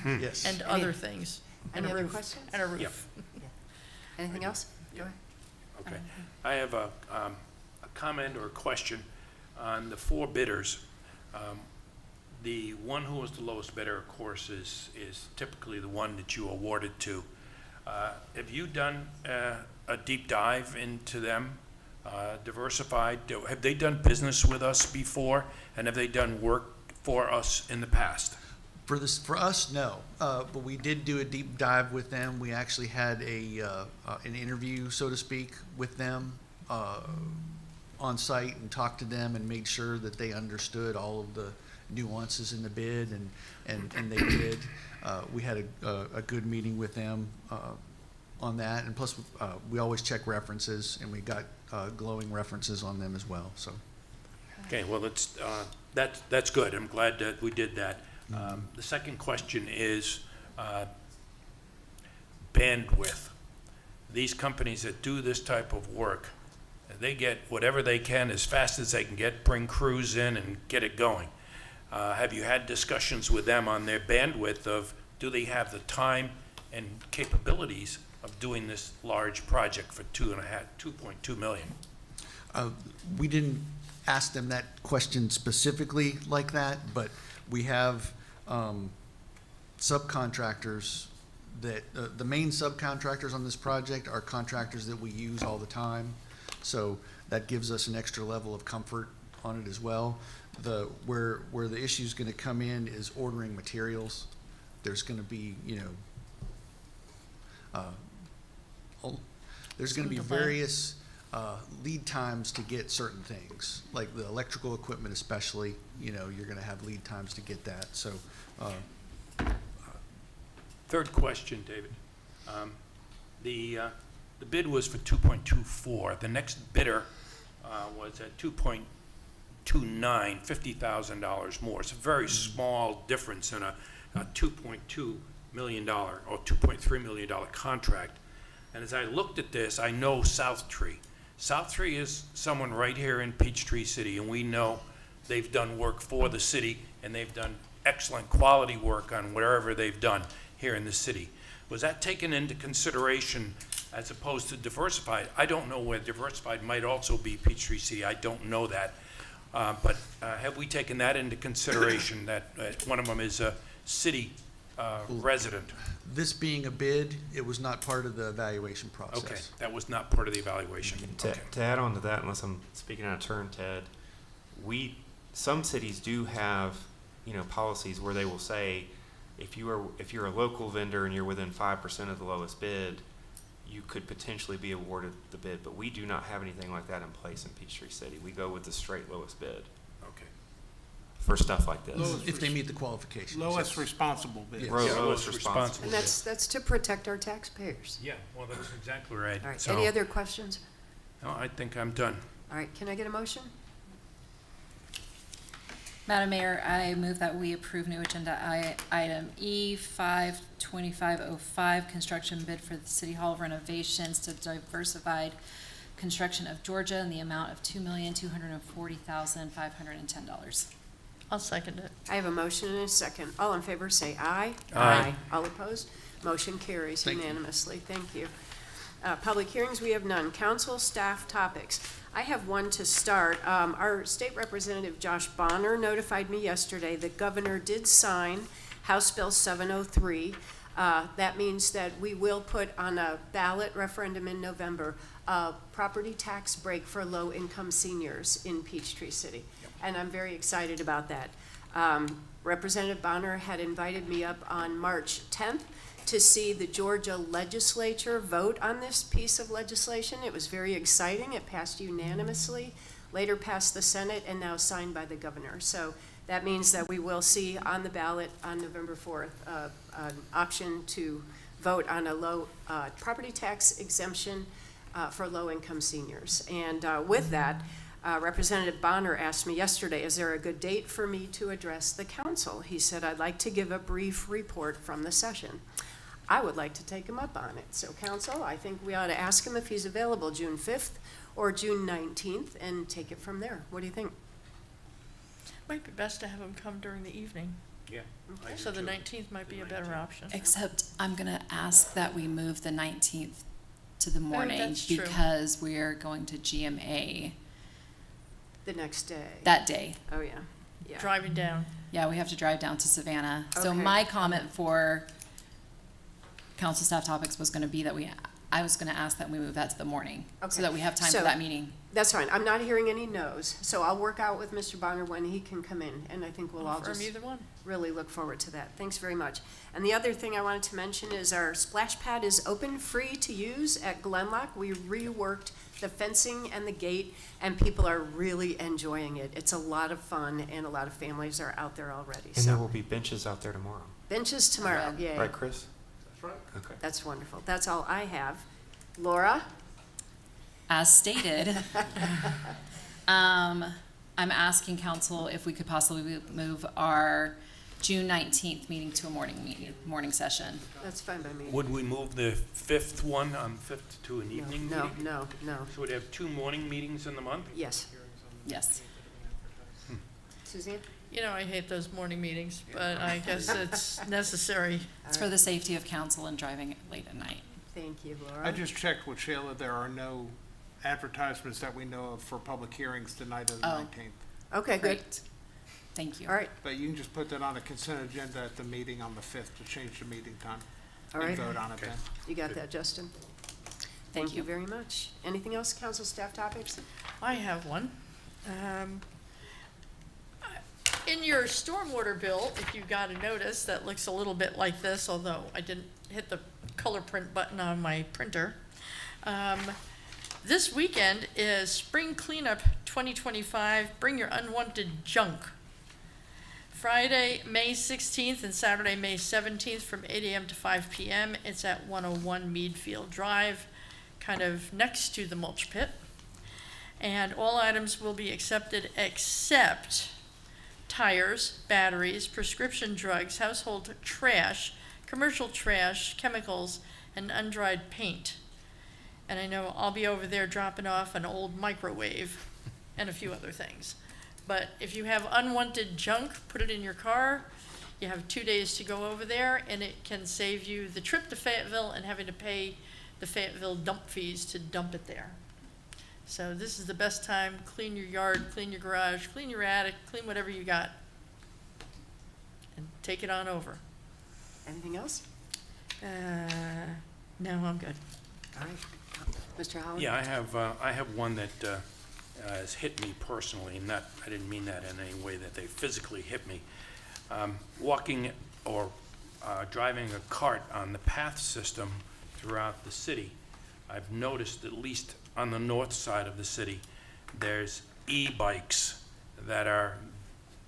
Yes. and other things. And Any a other roof. questions? And a roof. Anything else? Go ahead. Okay. I have a comment or a question on the 4 bidders. The one who was the lowest bidder, of course, is typically the one that you awarded to. Have you done a deep dive into them, Diversified? Have they done business with us before, and have they done work for us in the past? For us, no. But we did do a deep dive with them. We actually had an interview, so to speak, with them on site and talked to them and made sure that they understood all of the nuances in the bid, and they did. We had a good meeting with them on that, and plus we always check references, and we got glowing references on them as well. So. Okay, well, that's good. I'm glad that we did that. The second question is bandwidth. These companies that do this type of work, they get whatever they can as fast as they can bring crews in and get it going. Have you had discussions with them on their bandwidth of, do they have the time and capabilities of doing this large project for $2.2 million? We didn't ask them that question specifically like that, but we have subcontractors that, the main subcontractors on this project are contractors that we use all the time. So that gives us an extra level of comfort on it as well. Where the issue is going to come in is ordering materials. There's going to be, there's going to be various lead times to get certain things, like the electrical equipment especially. You're going to have lead times to get that. So. Third question, David. The bid was for 2.24. The next bidder was at 2.29, $50,000 more. It's a very small difference in a $2.2 million or $2.3 million contract. And as I looked at this, I know South Tree. South Tree is someone right here in Peachtree City, and we know they've done work for the city, and they've done excellent quality work on whatever they've done here in the city. Was that taken into consideration as opposed to Diversified? I don't know where Diversified might also be Peachtree City. I don't know that. But have we taken that into consideration, that one of them is a city resident? This being a bid, it was not part of the evaluation process. Okay, that was not part of the evaluation. Okay. To add on to that, unless I'm speaking out of turn, Ted, some cities do have, policies where they will say, if you're a local vendor and you're within 5% of the lowest bid, you could potentially be awarded the bid. But we do not have anything like that in place in Peachtree City. We go with the straight lowest bid. Okay. For stuff like this. If they meet the qualifications. Lowest responsible bid. Yes. Lowest responsible And bid. that's to protect our taxpayers. Yeah, well, that's exactly right. All right, So- any other questions? No, I think I'm done. All right, can I get a motion? Madam Mayor, I move that we approve new agenda item E5-2505, construction bid for the City Hall renovations to Diversified Construction of Georgia in the amount of $2,240,510. I'll second it. I have a motion and a second. All in favor, say aye. Aye. All opposed? Motion carries Thank you. unanimously. Thank you. Public hearings, we have none. Council staff topics. I have one to start. Our state representative, Josh Bonner, notified me yesterday that Governor did sign House Bill 703. That means that we will put on a ballot referendum in November a property tax break for low-income seniors in Peachtree City. And I'm very excited about that. Representative Bonner had invited me up on March 10th to see the Georgia legislature vote on this piece of legislation. It was very exciting. It passed unanimously, later passed the Senate, and now signed by the governor. So that means that we will see on the ballot on November 4th an option to vote on a low property tax exemption for low-income seniors. And with that, Representative Bonner asked me yesterday, is there a good date for me to address the council? He said, I'd like to give a brief report from the session. I would like to take him up on it. So council, I think we ought to ask him if he's available June 5th or June 19th and take it from there. What do you think? Might be best to have him come during the evening. Yeah. I do So the too. 19th might be a better option. Except I'm gonna ask that we move the 19th to the morning that's true. because we're going to GMA The next day? that day. Oh, yeah. Yeah. Driving down. Yeah, we have to drive down to Savannah. So Okay. my comment for council staff topics was gonna be that I was gonna ask that we move that to the morning, Okay. so that we have time So- for that meeting. That's fine. I'm not hearing any no's, so I'll work out with Mr. Bonner when he can come in, and I think we'll all Confirm just either one. really look forward to that. Thanks very much. And the other thing I wanted to mention is our splash pad is open, free to use at Glenlock. We reworked the fencing and the gate, and people are really enjoying it. It's a lot of fun, and a lot of families are out there already. And there So will be benches out there tomorrow. benches tomorrow, yay. Right, Chris? That's right. Okay. That's wonderful. That's all I have. Laura? As stated, I'm asking council if we could possibly move our June 19th meeting to a morning session. That's fine by me. Would we move the 5th one on 5th to an evening No, meeting? no, no. So we'd have 2 morning meetings in the month? Yes. Yes. Suzanne? You know, I hate those morning meetings, but I guess it's necessary. It's for the safety of council and driving late at night. Thank you, Laura. I just checked with Sheila, there are no advertisements that we know of for public hearings tonight of the Oh. 19th. Okay, good. Great. Thank you. All right, But you can just put that on a consent agenda at the meeting on the 5th to change the meeting time. all right. And vote on it then. You got that, Justin? Thank you very much. Anything else, council staff topics? I have one. In your stormwater bill, if you got a notice that looks a little bit like this, although I didn't hit the color print button on my printer. This weekend is Spring Cleanup 2025, Bring Your Unwanted Junk. Friday, May 16th and Saturday, May 17th from 8 a.m. to 5 p.m. It's at 101 Meadfield Drive, kind of next to the mulch pit. And all items will be accepted except tires, batteries, prescription drugs, household trash, commercial trash, chemicals, and undried paint. And I know I'll be over there dropping off an old microwave and a few other things. But if you have unwanted junk, put it in your car. You have 2 days to go over there, and it can save you the trip to Fayetteville and having to pay the Fayetteville dump fees to dump it there. So this is the best time. Clean your yard, clean your garage, clean your attic, clean whatever you got. And take it on over. Anything else? No, I'm good. All right. Mr. Holland? Yeah, I have one that has hit me personally, and I didn't mean that in any way that they physically hit me. Walking or driving a cart on the path system throughout the city, I've noticed, at least on the north side of the city, there's e-bikes that are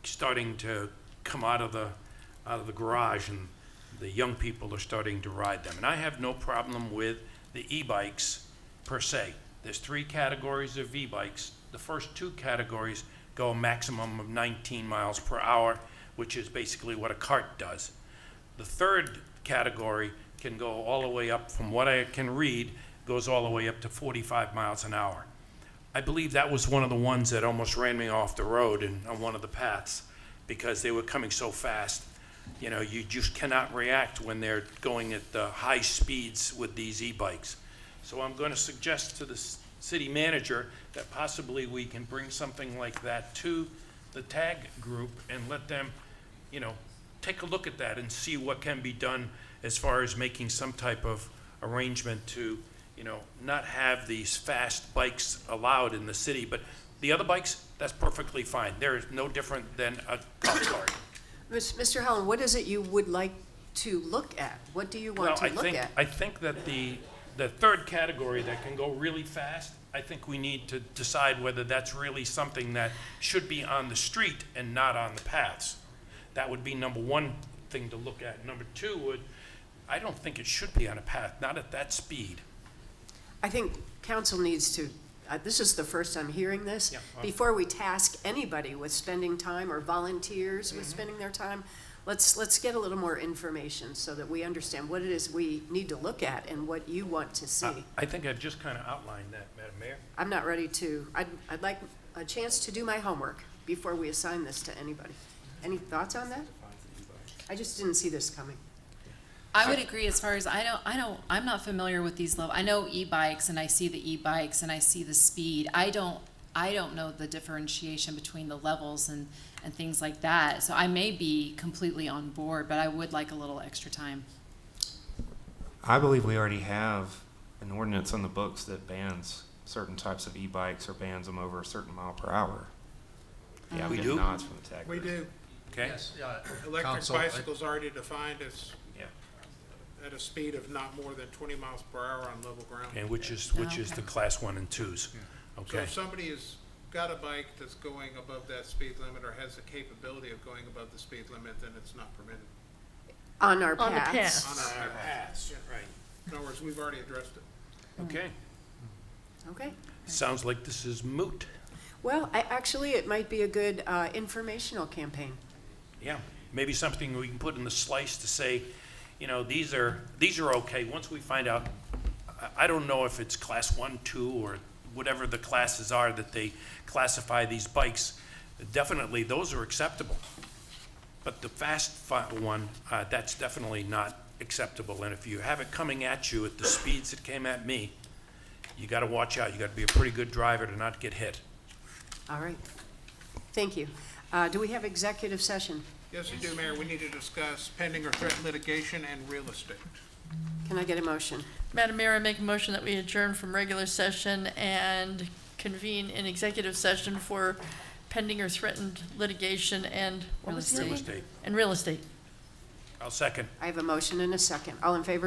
starting to come out of the garage, and the young people are starting to ride them. And I have no problem with the e-bikes per se. There's 3 categories of e-bikes. The first 2 categories go a maximum of 19 miles per hour, which is basically what a cart does. The third category can go all the way up, from what I can read, goes all the way up to 45 miles an hour. I believe that was one of the ones that almost ran me off the road on one of the paths because they were coming so fast. You know, you just cannot react when they're going at the high speeds with these e-bikes. So I'm going to suggest to the city manager that possibly we can bring something like that to the TAG group and let them, you know, take a look at that and see what can be done as far as making some type of arrangement to, you know, not have these fast bikes allowed in the city. But the other bikes, that's perfectly fine. They're no different than a golf cart. Mr. Holland, what is it you would like to look at? What do you Well, want to look at? I think that the third category that can go really fast, I think we need to decide whether that's really something that should be on the street and not on the paths. That would be number one thing to look at. Number two would, I don't think it should be on a path, not at that speed. I think council needs to, this is the first I'm hearing this. Yeah, Before we task anybody with spending time or volunteers with spending their time, let's get a little more information so that we understand what it is we need to look at and what you want to see. I think I've just kind of outlined that, Madam Mayor. I'm not ready to, I'd like a chance to do my homework before we assign this to anybody. Any thoughts on that? I just didn't see this coming. I would agree as far as I'm not familiar with these levels. I know e-bikes and I see the e-bikes and I see the speed. I don't know the differentiation between the levels and things like that. So I may be completely on board, but I would like a little extra time. I believe we already have an ordinance on the books that bans certain types of e-bikes or bans them over a certain mile per hour. Yeah, We get do? nods from the tech We group. do. Okay? Electric Council, bicycles already defined as Yeah. at a speed of not more than 20 miles per hour on level ground. And which is the class 1 and 2s. So Okay. if somebody has got a bike that's going above that speed limit or has the capability of going above the speed limit, then it's not permitted. On our On the paths. path. On our paths, right. In other words, we've already addressed it. Okay. Okay. Sounds like this is moot. Well, actually, it might be a good informational campaign. Yeah, maybe something we can put in the slice to say, you know, these are okay. Once we find out, I don't know if it's class 1, 2, or whatever the classes are that they classify these bikes. Definitely, those are acceptable. But the fast one, that's definitely not acceptable. And if you have it coming at you at the speeds it came at me, you got to watch out. You got to be a pretty good driver to not get hit. All right. Thank you. Do we have executive session? Yes, you do, Mayor. We need to discuss pending or threatened litigation and real estate. Can I get a motion? Madam Mayor, I make a motion that we adjourn from regular session and convene in executive session for pending or threatened litigation and, what was the other Real one? estate. And real estate. I'll second. I have a motion and a second. All in favor,